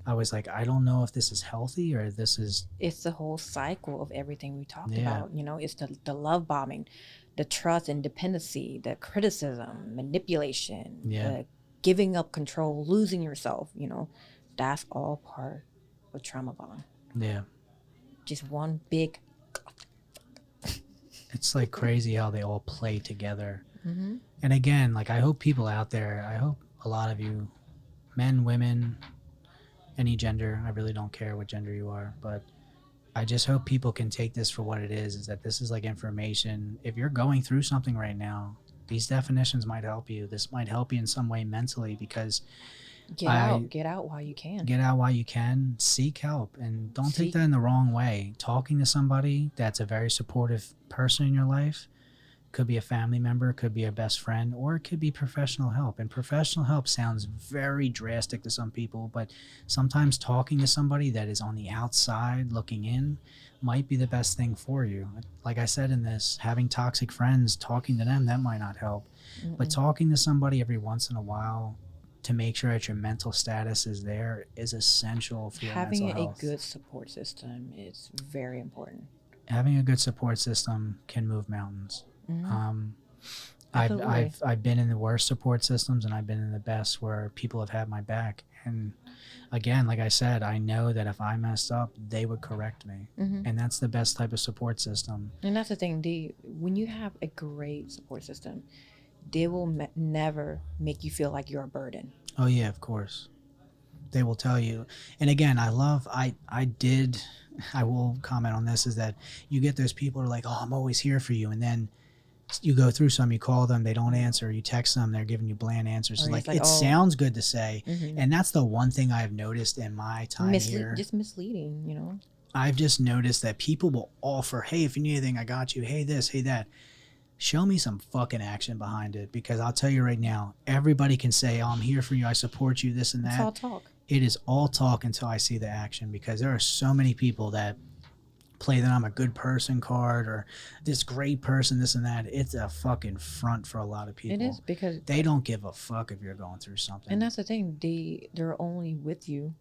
I was like, I don't know if this is healthy or this is, It's the whole cycle of everything we talked yeah, about. You know, it's the love bombing, the trust and dependency, the criticism, manipulation, yeah, the giving up control, losing yourself. You know, that's all part of trauma bond. yeah. Just one big. It's like crazy how they all play together. Mm-hmm. And again, like I hope people out there, I hope a lot of you, men, women, any gender, I really don't care what gender you are, but I just hope people can take this for what it is that this is like information. If you're going through something right now, these definitions might help you. This might help you in some way mentally because Get out while you can. get out while you can, seek help, and don't take Seek. that in the wrong way. Talking to somebody that's a very supportive person in your life, could be a family member, could be a best friend, or it could be professional help. And professional help sounds very drastic to some people, but sometimes talking to somebody that is on the outside looking in might be the best thing for you. Like I said in this, having toxic friends, talking to them, that might not help. But talking to somebody every once in a while to make sure that your mental status is there is essential for your Having mental a health. good support system is very important. Having a good support system can move mountains. Mm-hmm. I've been in the worst support systems and I've been in the best where people have had my back. And again, like I said, I know that if I messed up, they would correct me. Mm-hmm. And that's the best type of support system. And that's the thing, when you have a great support system, they will never make you feel like you're a burden. Oh yeah, of course. They will tell you. And again, I will comment on this, is that you get those people who are like, oh, I'm always here for you. And then you go through some, you call them, they don't answer, you text them, they're giving you bland answers. Or Like, it's like, it oh. sounds good to say. Mm-hmm. And that's the one thing I've noticed in my time here. Just misleading, you know? I've just noticed that people will offer, hey, if you need anything, I got you. Hey, this, hey, that. Show me some fucking action behind it, because I'll tell you right now, everybody can say, oh, I'm here for you, I support you, this and that. It's all talk. It is all talk until I see the action, because there are so many people that play that I'm a good person card or this great person, this and that. It's a fucking front for a lot of people. It is, because they don't give a fuck if you're going through something. And that's the thing, they're only with you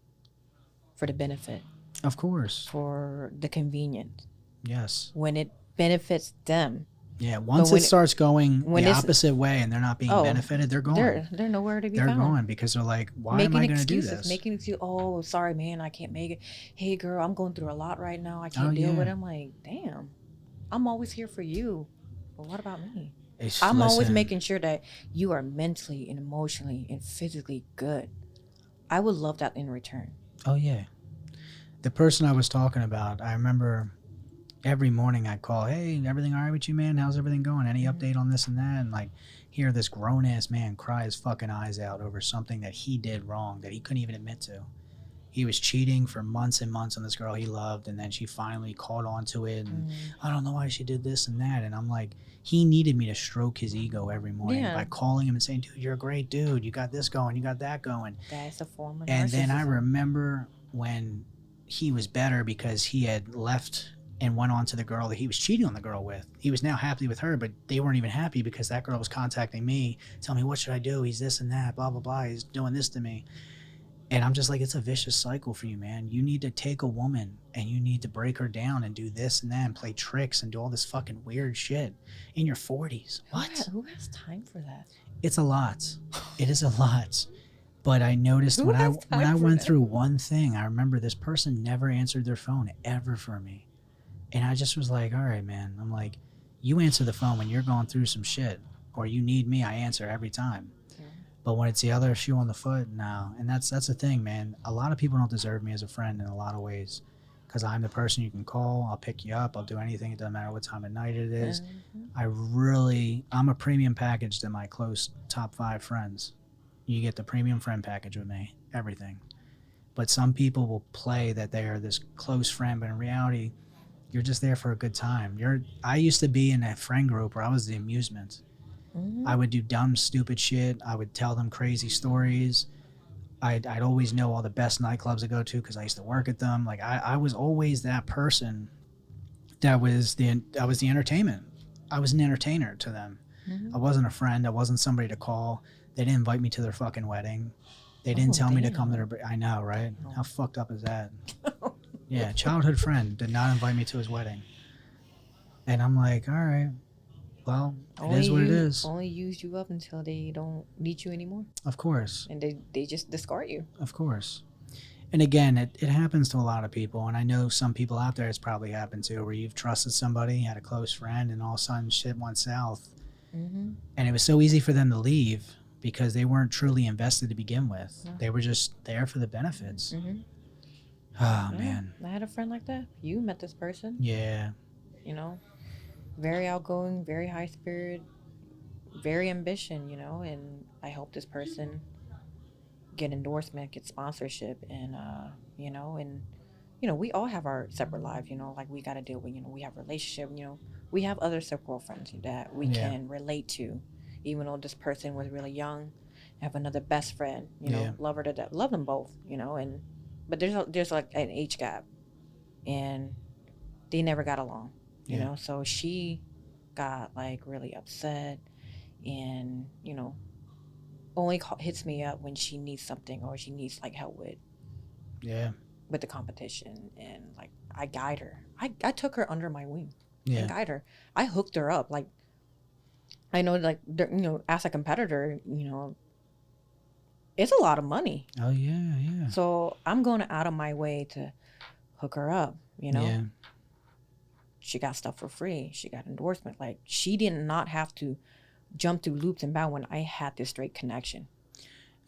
for the benefit. Of course. For the convenience. Yes. When it benefits them. Yeah, once it starts going the opposite way and they're not being benefited, they're going. They're nowhere to be found. They're going because they're like, why am I going to do this? Making excuses. Oh, sorry, man, I can't make it. Hey, girl, I'm going through a lot right now. I can't deal with it. I'm like, damn, I'm always here for you. But what about me? I'm always making sure that you are mentally and emotionally and physically good. I would love that in return. Oh, yeah. The person I was talking about, I remember every morning I'd call, hey, everything all right with you, man? How's everything going? Any update on this and that? And like, hear this grown-ass man cry his fucking eyes out over something that he did wrong that he couldn't even admit to. He was cheating for months and months on this girl he loved, and then she finally caught on to it, and I don't know why she did this and that. And I'm like, he needed me to stroke his ego every morning by calling him and saying, dude, you're a great dude. You got this going. You got that going. That's a form of narcissism. And then I remember when he was better because he had left and went on to the girl that he was cheating on the girl with. He was now happy with her, but they weren't even happy because that girl was contacting me, telling me, what should I do? He's this and that, blah, blah, blah. He's doing this to me. And I'm just like, it's a vicious cycle for you, man. You need to take a woman and you need to break her down and do this and that and play tricks and do all this fucking weird shit in your 40s. What? Who has time for that? It's a lot. It is a lot. But I noticed when I went through one thing, I remember this person never answered their phone ever for me. And I just was like, all right, man. I'm like, you answer the phone when you're going through some shit or you need me, I answer every time. Yeah. But when it's the other shoe on the foot, no. And that's the thing, man. A lot of people don't deserve me as a friend in a lot of ways because I'm the person you can call. I'll pick you up. I'll do anything. It doesn't matter what time of night it is. I'm a premium package to my close top 5 friends. You get the premium friend package with me, everything. But some people will play that they are this close friend, but in reality, you're just there for a good time. I used to be in a friend group where I was the amusement. I would do dumb, stupid shit. I would tell them crazy stories. I'd always know all the best nightclubs to go to because I used to work at them. Like I was always that person that was the entertainment. I was an entertainer to them. I wasn't a friend. I wasn't somebody to call. They didn't invite me to their fucking wedding. They didn't Oh, tell me to come to damn. their. I know, right? Oh. How fucked up is that? Yeah, childhood friend did not invite me to his wedding, and I'm like, all right, well, it is what it is. Only use you up until they don't need you anymore, Of course, and they just discard you. of course. And again, it happens to a lot of people, and I know some people out there it's probably happened to, where you've trusted somebody, had a close friend, and all of a sudden shit went south, Mm-hmm. and it was so easy for them to leave because they weren't truly invested to begin with. Yeah. They were just there for the benefits. Mm-hmm. Oh Yeah, man, I had a friend like that. You met this person, yeah, you know, very outgoing, very high spirit, very ambition, and I hope this person get endorsement, get sponsorship, and we all have our separate lives, like we got to deal with, we have relationship, we have other circle friends that we Yeah. can relate to, even though this person was really young. I have another best friend, Yeah. love her to death, love them both, and but there's like an age gap, and they never got along, Yeah. so she got like really upset, and only hits me up when she needs something or she needs like help Yeah. with the competition, and like I guide her. I took her under my wing and Yeah. guide her. I hooked her up. Like I know, like as a competitor, it's a lot of money. Oh yeah. Yeah. So I'm going out of my way to hook her up. Yeah. She got stuff for free. She got endorsement. Like she did not have to jump through loops and bounds when I had this straight connection.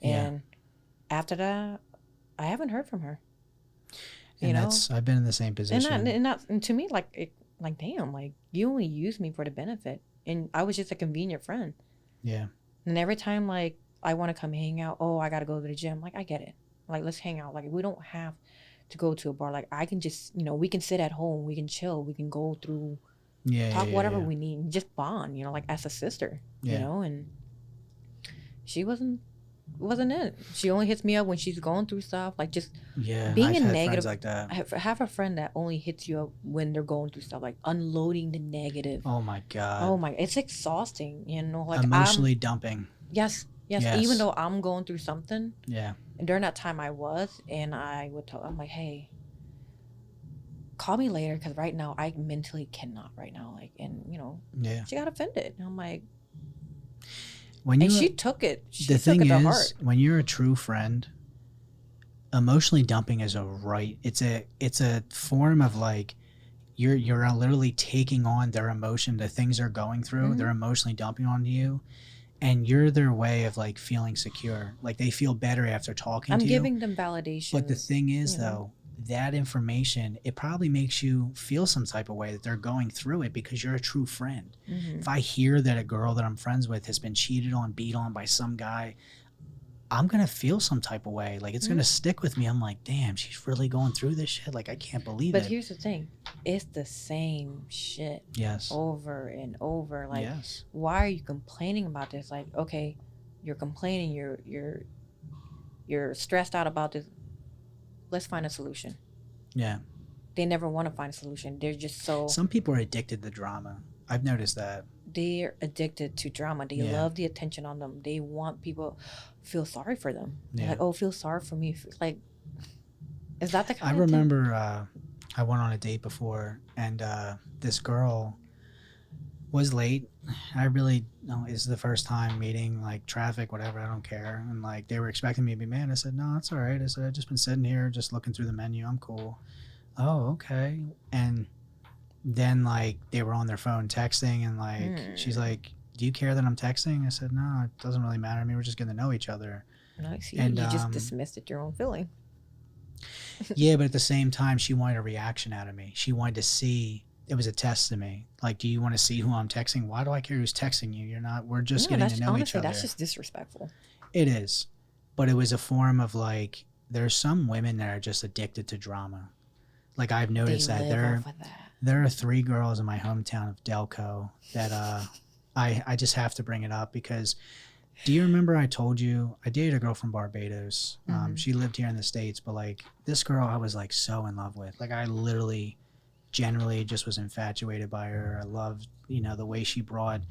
Yeah. And after that, I haven't heard from her. And I've been in the same position. And to me, like damn, like you only use me for the benefit, and I was just a convenient friend. Yeah. And every time like I want to come hang out, oh, I gotta go to the gym. Like I get it. Like let's hang out. Like we don't have to go to a bar. Like I can just we can sit at home. We can chill. We can go through Yeah. talk yeah, whatever yeah. we need. Just bond. Like as a sister. Yeah. And she wasn't it. She only hits me up when she's going through stuff. Like just Yeah. being I've a had negative. friends like that. Have a friend that only hits you up when they're going through stuff, like unloading the negative. Oh my god. Oh my, it's exhausting. Like Emotionally dumping. Yes. Yes. Even though I'm going through something, Yeah. and during that time I was, and I would tell, I'm like, hey, call me later because right now I mentally cannot right now. Like, and Yeah. she got offended. And I'm like, When you and she took it. the took thing it to is, heart. when you're a true friend, emotionally dumping is it's a form of like you're literally taking on their emotion, the things they're going through. Mhm. They're emotionally dumping onto you, and you're their way of like feeling secure. Like they feel better after talking I'm to giving you. them validation. But the thing is, you know. though, that information, it probably makes you feel some type of way that they're going through it because you're a true friend. Mhm. If I hear that a girl that I'm friends with has been cheated on, beat on by some guy, I'm going to feel some type of way. Like it's going to stick with me. I'm like, damn, she's really going through this shit. Like I can't believe But it. here's the thing, it's the same shit Yes. over and over. Like, Yes. why are you complaining about this? Like, okay, you're complaining, you're stressed out about this. Let's find a solution. Yeah. They never want to find a solution. They're just so Some people are addicted to drama. I've noticed that. they're addicted to drama. They Yeah. love the attention on them. They want people feel sorry for them. They're Yeah. like, oh, feel sorry for me. Like, is that the I kind of thing? remember I went on a date before, and this girl was late. I really, no, it's the first time meeting, like traffic, whatever, I don't care. And like they were expecting me to be mad. I said, no, it's all right. I said, I've just been sitting here, just looking through the menu. I'm cool. Oh, okay. And then like they were on their phone texting, and like she's like, do you care that I'm texting? I said, no, it doesn't really matter to me. We're just getting to know each other. No, see, And, you just dismissed it, your own feeling. Yeah, but at the same time, she wanted a reaction out of me. She wanted to see. It was a test to me. Like, do you want to see who I'm texting? Why do I care who's texting you? You're not. We're just getting to know each other. That's just disrespectful. It is, but it was a form of like. There's some women that are just addicted to drama. Like I've noticed They that live off of that. there are 3 girls in my hometown of Delco that I just have to bring it up because. Do you remember I told you I dated a girl from Barbados? Mhm. She lived here in the States, but like this girl I was like so in love with. Like I literally generally just was infatuated by her. I loved, the way she brought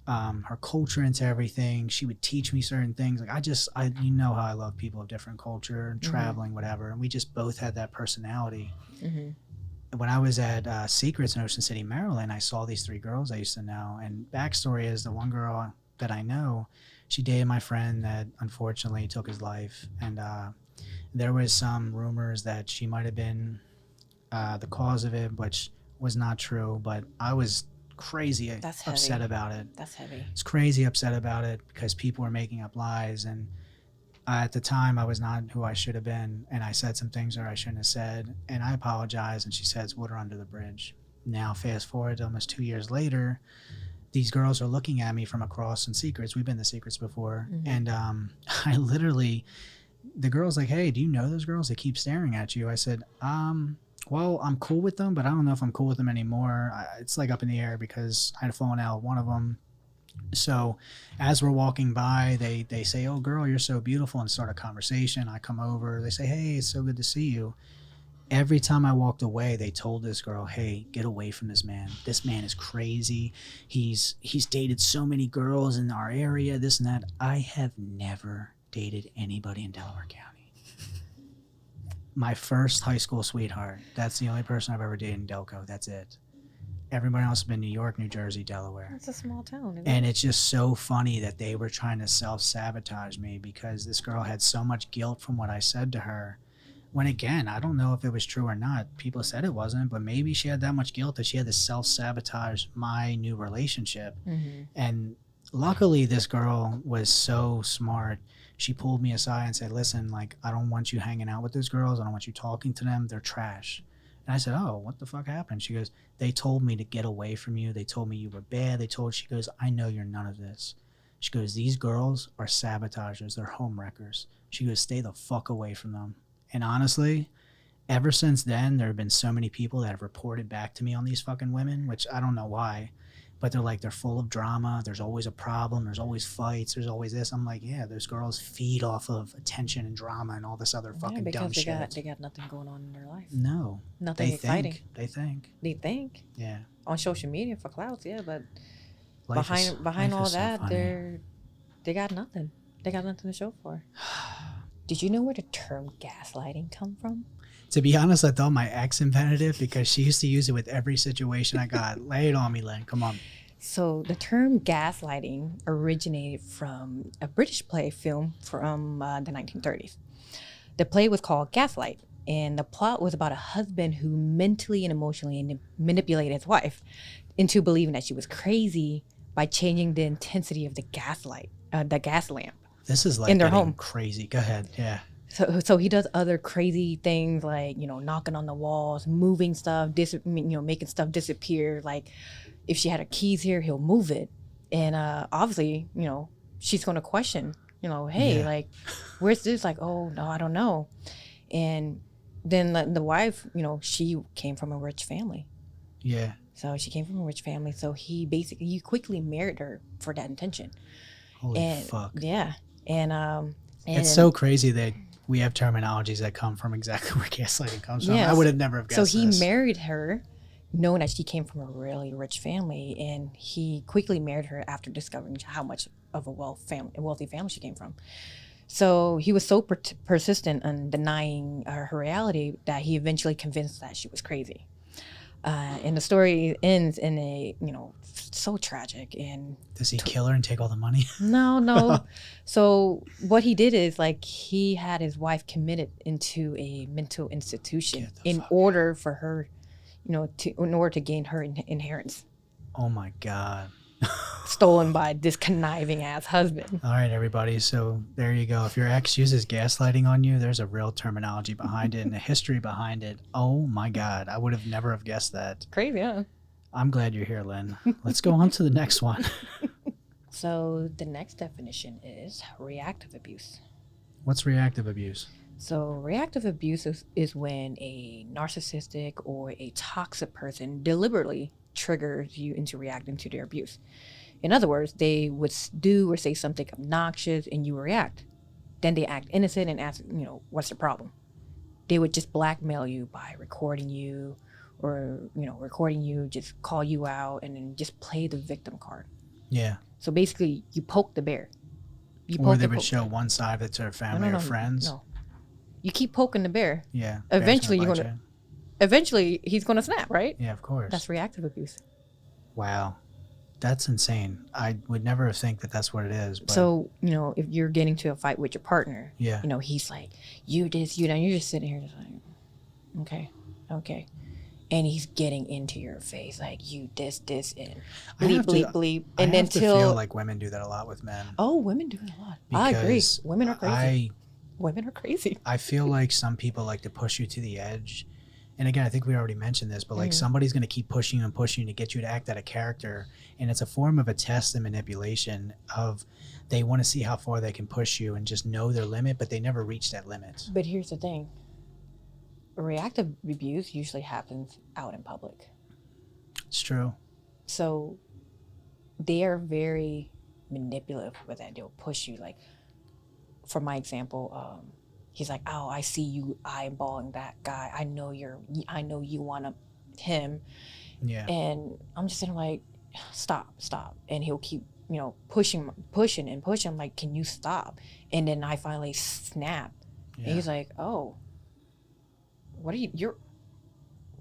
her culture into everything. She would teach me certain things. Like you know how I love people of different culture and traveling, whatever. And we just both had that personality. When I was at Secrets in Ocean City, Maryland, I saw these 3 girls I used to know. And backstory is the one girl that I know, she dated my friend that unfortunately took his life. And there was some rumors that she might have been the cause of it, which was not true. But I was crazy upset about it. That's heavy. It's crazy upset about it because people were making up lies. And at the time, I was not who I should have been, and I said some things that I shouldn't have said, and I apologized, and she said it's water under the bridge. Now, fast forward to almost 2 years later, these girls are looking at me from across in Secrets. We've been to Secrets before, and I literally, the girl's like, hey, do you know those girls? They keep staring at you. I said, well, I'm cool with them, but I don't know if I'm cool with them anymore. It's like up in the air because I had fallen out with one of them. So as we're walking by, they say, oh, girl, you're so beautiful, and start a conversation. I come over. They say, hey, it's so good to see you. Every time I walked away, they told this girl, hey, get away from this man. This man is crazy. He's dated so many girls in our area, this and that. I have never dated anybody in Delaware County. My first high school sweetheart. That's the only person I've ever dated in Delco. That's it. Everybody else has been New York, New Jersey, Delaware. It's a small town. And it's just so funny that they were trying to self-sabotage me because this girl had so much guilt from what I said to her. When again, I don't know if it was true or not. People said it wasn't, but maybe she had that much guilt that she had to self-sabotage my new relationship. And luckily, this girl was so smart. She pulled me aside and said, listen, like, I don't want you hanging out with those girls. I don't want you talking to them. They're trash. And I said, oh, what the fuck happened? She goes, they told me to get away from you. They told me you were bad. She goes, I know you're none of this. She goes, these girls are sabotagers. They're home wreckers. She goes, stay the fuck away from them. And honestly, ever since then, there have been so many people that have reported back to me on these fucking women, which I don't know why. But they're full of drama. There's always a problem. There's always fights. There's always this. I'm like, yeah, those girls feed off of attention and drama and all this other fucking dumb shit. Because they got nothing going on in their life. No. Nothing exciting. They think. Yeah. On social media for clouds, yeah, but Life behind all so that, funny. they got nothing. They got nothing to show for. Did you know where the term gaslighting come from? To be honest, I thought my ex invented it because she used to use it with every situation I got. Lay it on me, Lynn. Come on. So the term gaslighting originated from a British play film from the 1930s. The play was called Gaslight, and the plot was about a husband who mentally and emotionally manipulated his wife into believing that she was crazy by changing the intensity of the gas lamp. This is like in their home. Crazy. Go ahead. Yeah. So he does other crazy things like, knocking on the walls, moving stuff, making stuff disappear. Like if she had her keys here, he'll move it. And obviously, she's going to question, hey, like, where's this? Like, oh, no, I don't know. And then the wife, she came from a rich family. Yeah. So she came from a rich family. So he quickly married her for that intention. Holy fuck. Yeah. And it's so crazy that we have terminologies that come from exactly where gaslighting comes from. I would have never guessed this. So he this. married her knowing that she came from a really rich family, and he quickly married her after discovering how much of a wealthy family she came from. So he was so persistent in denying her reality that he eventually convinced that she was crazy. And the story ends in a, so tragic. And does he kill her and take all the money? No. So what he did is he had his wife committed into a mental institution in order for her, in order to gain her inheritance. Oh my God. Stolen by this conniving ass husband. All right, everybody. So there you go. If your ex uses gaslighting on you, there's a real terminology behind it and a history behind it. Oh my God. I would have never have guessed that. Crazy, huh? I'm glad you're here, Lynn. Let's go on to the next one. So the next definition is reactive abuse. What's reactive abuse? So reactive abuse is when a narcissistic or a toxic person deliberately triggers you into reacting to their abuse. In other words, they would do or say something obnoxious and you react. Then they act innocent and ask, what's the problem? They would just blackmail you by recording you or, just call you out and then just play the victim card. Yeah. So basically, you poke the bear. You Or poke they and would poke. show one side that's their No, family no, or no, friends. no. You keep poking the bear. Yeah. Eventually, bear's you're bite gonna. Eventually, he's gonna snap, right? you. Yeah, of course. That's reactive abuse. Wow. That's insane. I would never think that that's what it is. But So, you know, if you're getting to a fight with your partner, yeah. you know, he's like, you this, you that, and you're just sitting here just like, okay. And he's getting into your face like, you this, and bleep, bleep. And then I feel like women do that a lot with men. Oh, women do it a lot. I agree. Because Women are crazy. Women are crazy. I feel like some people like to push you to the edge. And again, I think we already mentioned this, but like somebody's going to keep pushing you and pushing you to get you to act out a character. And it's a form of a test and manipulation of they want to see how far they can push you and just know their limit, but they never reach that limit. But here's the thing. Reactive abuse usually happens out in public. It's true. So they are very manipulative with that. They'll push you. Like, for my example, he's like, oh, I see you eyeballing that guy. I know you want him. Yeah. And I'm just sitting like, stop. And he'll keep, you know, pushing. I'm like, can you stop? And then I finally snap. Yeah. And he's like, oh, what are you,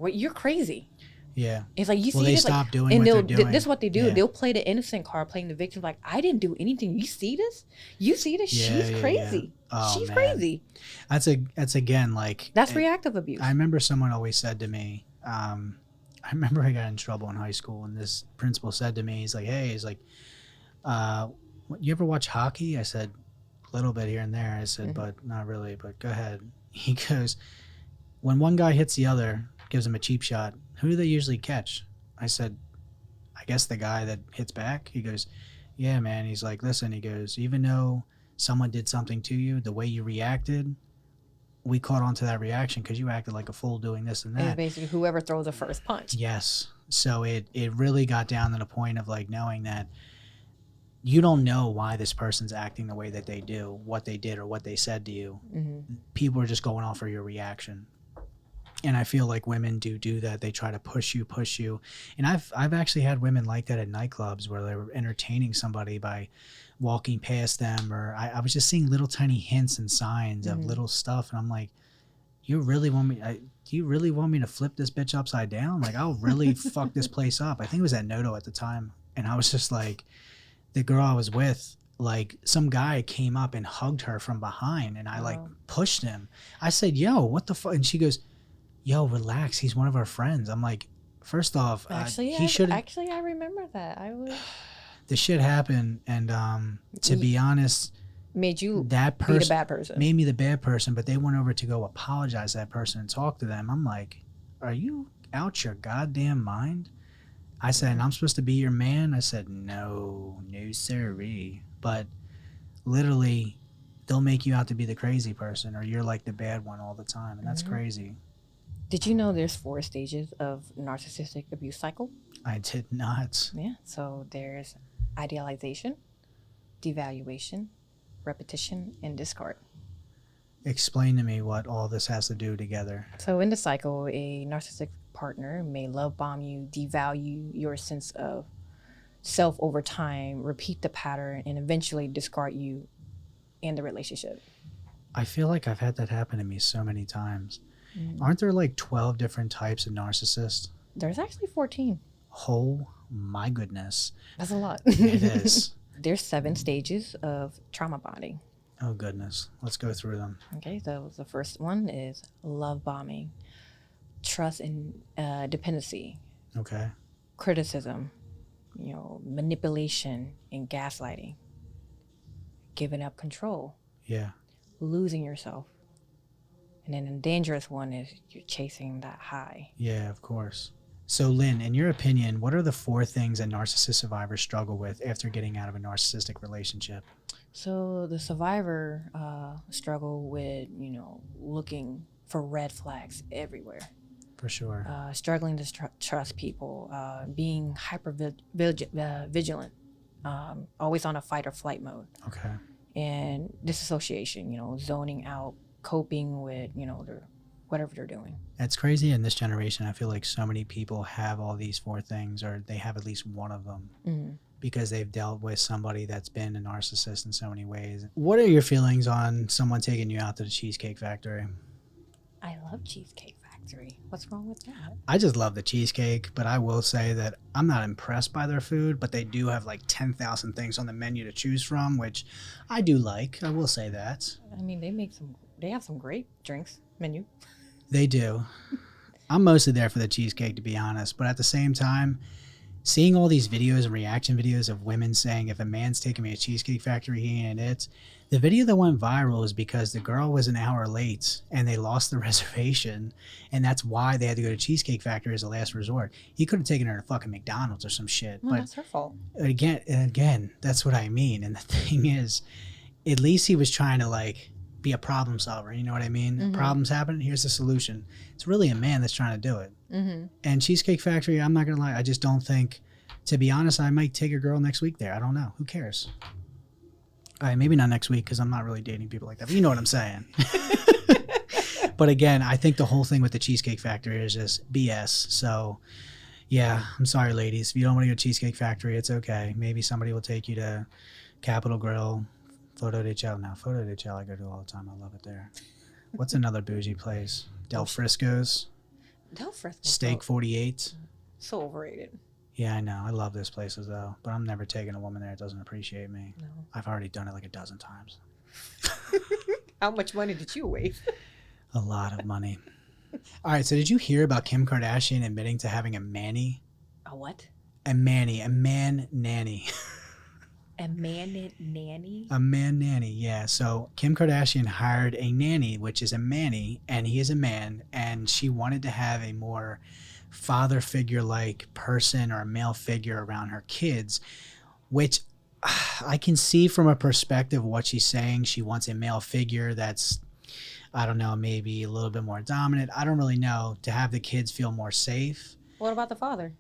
you're crazy. Yeah. It's like, you see, they this, stop like, doing and what they're doing. This is what they do. Yeah. They'll play the innocent card, playing the victim. Like, I didn't do anything. You see this? Yeah, she's crazy. Oh, she's man. crazy. That's again, like, that's reactive abuse. I remember someone always said to me, I remember I got in trouble in high school, and this principal said to me, he's like, you ever watch hockey? I said, a little bit here and there. I said, but not really, but go ahead. He goes, when one guy hits the other, gives him a cheap shot, who do they usually catch? I said, I guess the guy that hits back. He goes, yeah, man. He's like, listen, he goes, even though someone did something to you, the way you reacted, we caught on to that reaction because you acted like a fool doing this and that. And basically whoever throws the first punch. Yes. So it really got down to the point of like knowing that you don't know why this person's acting the way that they do, what they did or what they said to you. People are just going off for your reaction. And I feel like women do that. They try to push you. And I've actually had women like that at nightclubs where they were entertaining somebody by walking past them, or I was just seeing little tiny hints and signs of little stuff. And I'm like, do you really want me to flip this bitch upside down? Like, I'll really fuck this place up. I think it was at Noto at the time. And I was just like, the girl I was with, like, some guy came up and hugged her from behind, and I like pushed him. I said, yo, what the fuck? And she goes, yo, relax, he's one of our friends. I'm like, first off, he should actually, I remember that. The shit happened, and to be honest, made you that be the bad person. Made me the bad person, but they went over to go apologize to that person and talk to them. I'm like, are you out your goddamn mind? I said, and I'm supposed to be your man? I said, no sirree. But literally, they'll make you out to be the crazy person, or you're like the bad one all the time, and that's crazy. Did you know there's 4 stages of narcissistic abuse cycle? I did not. Yeah, so there's idealization, devaluation, repetition, and discard. Explain to me what all this has to do together. So in the cycle, a narcissistic partner may love bomb you, devalue your sense of self over time, repeat the pattern, and eventually discard you in the relationship. I feel like I've had that happen to me so many times. Aren't there like 12 different types of narcissists? There's actually 14. Oh my goodness. That's a lot. It is. There's 7 stages of trauma bonding. Oh goodness. Let's go through them. Okay, so the first one is love bombing, trust and dependency. Okay. Criticism, manipulation and gaslighting, giving up control. Yeah. Losing yourself. And then the dangerous one is you're chasing that high. Yeah, of course. So Lynn, in your opinion, what are the 4 things that narcissist survivors struggle with after getting out of a narcissistic relationship? So the survivor struggle with, looking for red flags everywhere. For sure. Struggling to trust people, being hyper vigilant, always on a fight or flight mode. Okay. And disassociation, zoning out, coping with, their whatever they're doing. It's crazy in this generation. I feel like so many people have all these four things, or they have at least one of them. Mm-hmm. Because they've dealt with somebody that's been a narcissist in so many ways. What are your feelings on someone taking you out to the Cheesecake Factory? I love Cheesecake Factory. What's wrong with that? I just love the cheesecake, but I will say that I'm not impressed by their food, but they do have like 10,000 things on the menu to choose from, which I do like. I will say that. I mean, they have some great drinks menu. They do. I'm mostly there for the cheesecake, to be honest, but at the same time, seeing all these videos and reaction videos of women saying, if a man's taking me to Cheesecake Factory, he ain't it. The video that went viral is because the girl was an hour late and they lost the reservation. And that's why they had to go to Cheesecake Factory as a last resort. He could have taken her to fucking McDonald's or some shit. Well, but that's her fault. Again, that's what I mean. And the thing is, at least he was trying to like be a problem solver. You know what I mean? Mm-hmm. Problems happen. Here's the solution. It's really a man that's trying to do it. Mm-hmm. And Cheesecake Factory, I'm not going to lie, I just don't think, to be honest, I might take a girl next week there. I don't know. Who cares? All right, maybe not next week because I'm not really dating people like that. But you know what I'm saying. But again, I think the whole thing with the Cheesecake Factory is just BS. So, yeah, I'm sorry, ladies. If you don't want to go to Cheesecake Factory, it's okay. Maybe somebody will take you to Capitol Grill, Photo de Chao. Now, Photo de Chao I go to all the time. I love it there. What's another bougie place? Del Frisco's. Del Frisco. Steak 48. So overrated. Yeah, I know. I love those places, though. But I'm never taking a woman there that doesn't appreciate me. No. I've already done it like a dozen times. How much money did you waste? A lot of money. All right, so did you hear about Kim Kardashian admitting to having a manny? A what? A man nanny. A man nanny? A man nanny, yeah. So Kim Kardashian hired a nanny, which is a manny, and he is a man, and she wanted to have a more father figure-like person or a male figure around her kids, which I can see from a perspective of what she's saying. She wants a male figure that's, I don't know, maybe a little bit more dominant. I don't really know, to have the kids feel more safe. What about the father?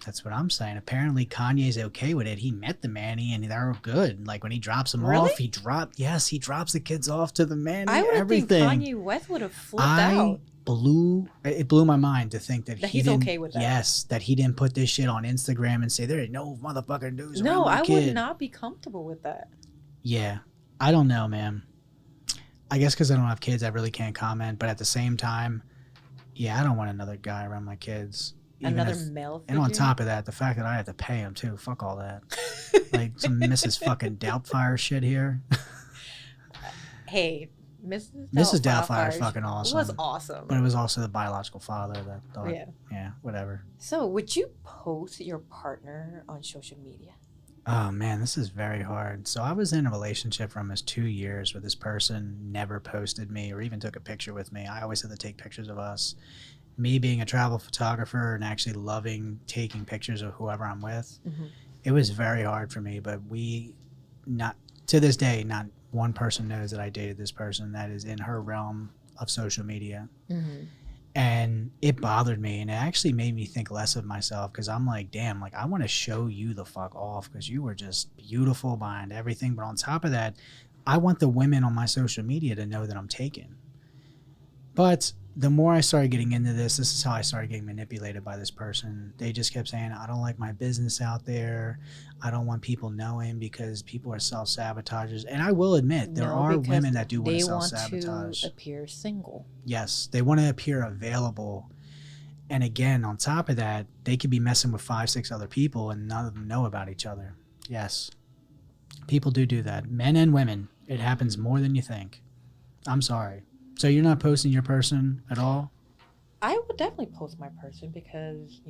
That's what I'm saying. Apparently Kanye's okay with it. He met the manny and they're good. Like when he drops them Really? off, he drops the kids off to the manny. I would everything. think Kanye West would have flipped out. It blew my mind to think that He's didn't, okay with that. Yes, that he didn't put this shit on Instagram and say there ain't no motherfucking news around No, my I kid. would not be comfortable with that. Yeah, I don't know, man. I guess because I don't have kids, I really can't comment. But at the same time, yeah, I don't want another guy around my kids. Another male figure? And on top of that, the fact that I have to pay him too. Fuck all that. Like some Mrs. fucking Doubtfire shit here. Hey, Mrs. Doubtfire is fucking awesome. It was awesome. But it was also the biological father that thought, Yeah. Yeah, whatever. So, would you post your partner on social media? Oh man, this is very hard. So I was in a relationship for almost 2 years where this person never posted me or even took a picture with me. I always had to take pictures of us. Me being a travel photographer and actually loving taking pictures of whoever I'm with, it was very hard for me. But to this day, not one person knows that I dated this person that is in her realm of social media. And it bothered me, and it actually made me think less of myself because I'm like, damn, like I want to show you the fuck off because you were just beautiful behind everything. But on top of that, I want the women on my social media to know that I'm taken. But the more I started getting into this is how I started getting manipulated by this person. They just kept saying, I don't like my business out there. I don't want people knowing because people are self-sabotagers. And I will admit, there are women that do want to self-sabotage. They want to appear single. Yes, they want to appear available. And again, on top of that, they could be messing with 5, 6 other people and none of them know about each other. Yes, people do that. Men and women. It happens more than you think. I'm sorry. So you're not posting your person at all? I would definitely post my person because,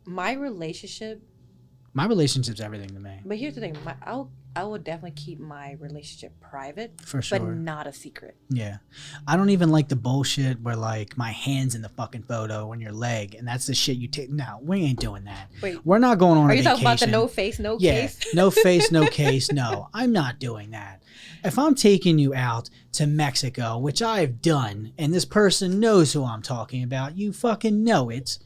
my relationship's everything to me. But here's the thing. I would definitely keep my relationship private. For sure. But not a secret. Yeah. I don't even like the bullshit where like my hand's in the fucking photo on your leg and that's the shit you take. No, we ain't doing that. Wait. We're not going on a vacation. Are you talking about the no face, no case? No face, no case. No, I'm not doing that. If I'm taking you out to Mexico, which I've done, and this person knows who I'm talking about, you fucking know it,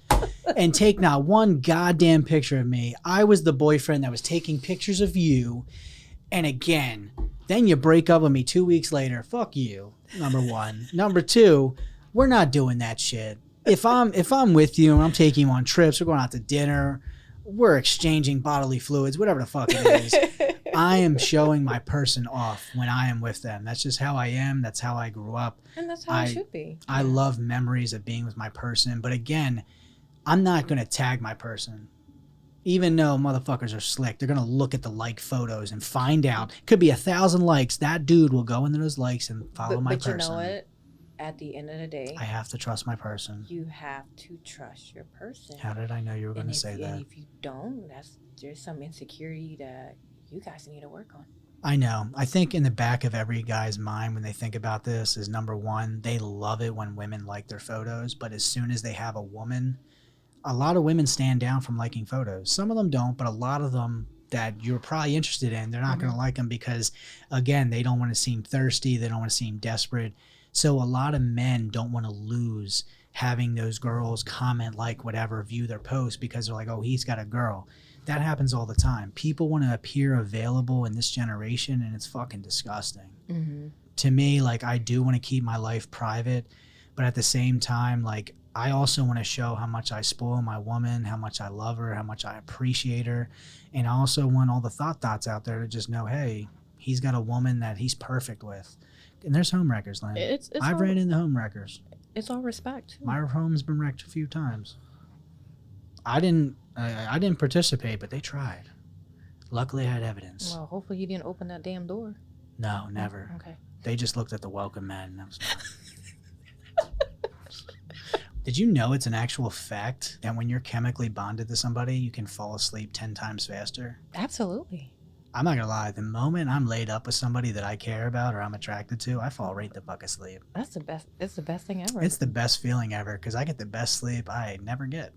and take not one goddamn picture of me. I was the boyfriend that was taking pictures of you. And again, Then you break up with me 2 weeks later. Fuck you. Number one. Number two, we're not doing that shit. If I'm with you and I'm taking you on trips, we're going out to dinner, we're exchanging bodily fluids, whatever the fuck it is. I am showing my person off when I am with them. That's just how I am. That's how I grew up. And that's how it should be. I love memories of being with my person. But again, I'm not going to tag my person. Even though motherfuckers are slick, they're going to look at the like photos and find out. Could be 1,000 likes. That dude will go into those likes and follow my person. But you know what? At the end of the day, I have to trust my person. You have to trust your person. How did I know you were going to say that? And if you don't, there's some insecurity that you guys need to work on. I know. I think in the back of every guy's mind when they think about this is, number one, they love it when women like their photos, but as soon as they have a woman, a lot of women stand down from liking photos. Some of them don't, but a lot of them that you're probably interested in, they're not going to like them because, again, they don't want to seem thirsty. They don't want to seem desperate. So a lot of men don't want to lose having those girls comment, like, whatever, view their post because they're like, oh, he's got a girl. That happens all the time. People want to appear available in this generation, and it's fucking disgusting. Mm-hmm. To me, like, I do want to keep my life private, but at the same time, like, I also want to show how much I spoil my woman, how much I love her, how much I appreciate her. And I also want all the thoughts out there to just know, hey, he's got a woman that he's perfect with. And there's home wreckers, Lynn. I've ran into home wreckers. It's all respect. My home's been wrecked a few times. I didn't participate, but they tried. Luckily, I had evidence. Well, hopefully you didn't open that damn door. No, never. Okay. They just looked at the welcome mat, and that was fine. Did you know it's an actual fact that when you're chemically bonded to somebody, you can fall asleep 10 times faster? Absolutely. I'm not gonna lie. The moment I'm laid up with somebody that I care about or I'm attracted to, I fall right the fuck asleep. That's the best. It's the best thing ever. It's the best feeling ever because I get the best sleep I never get.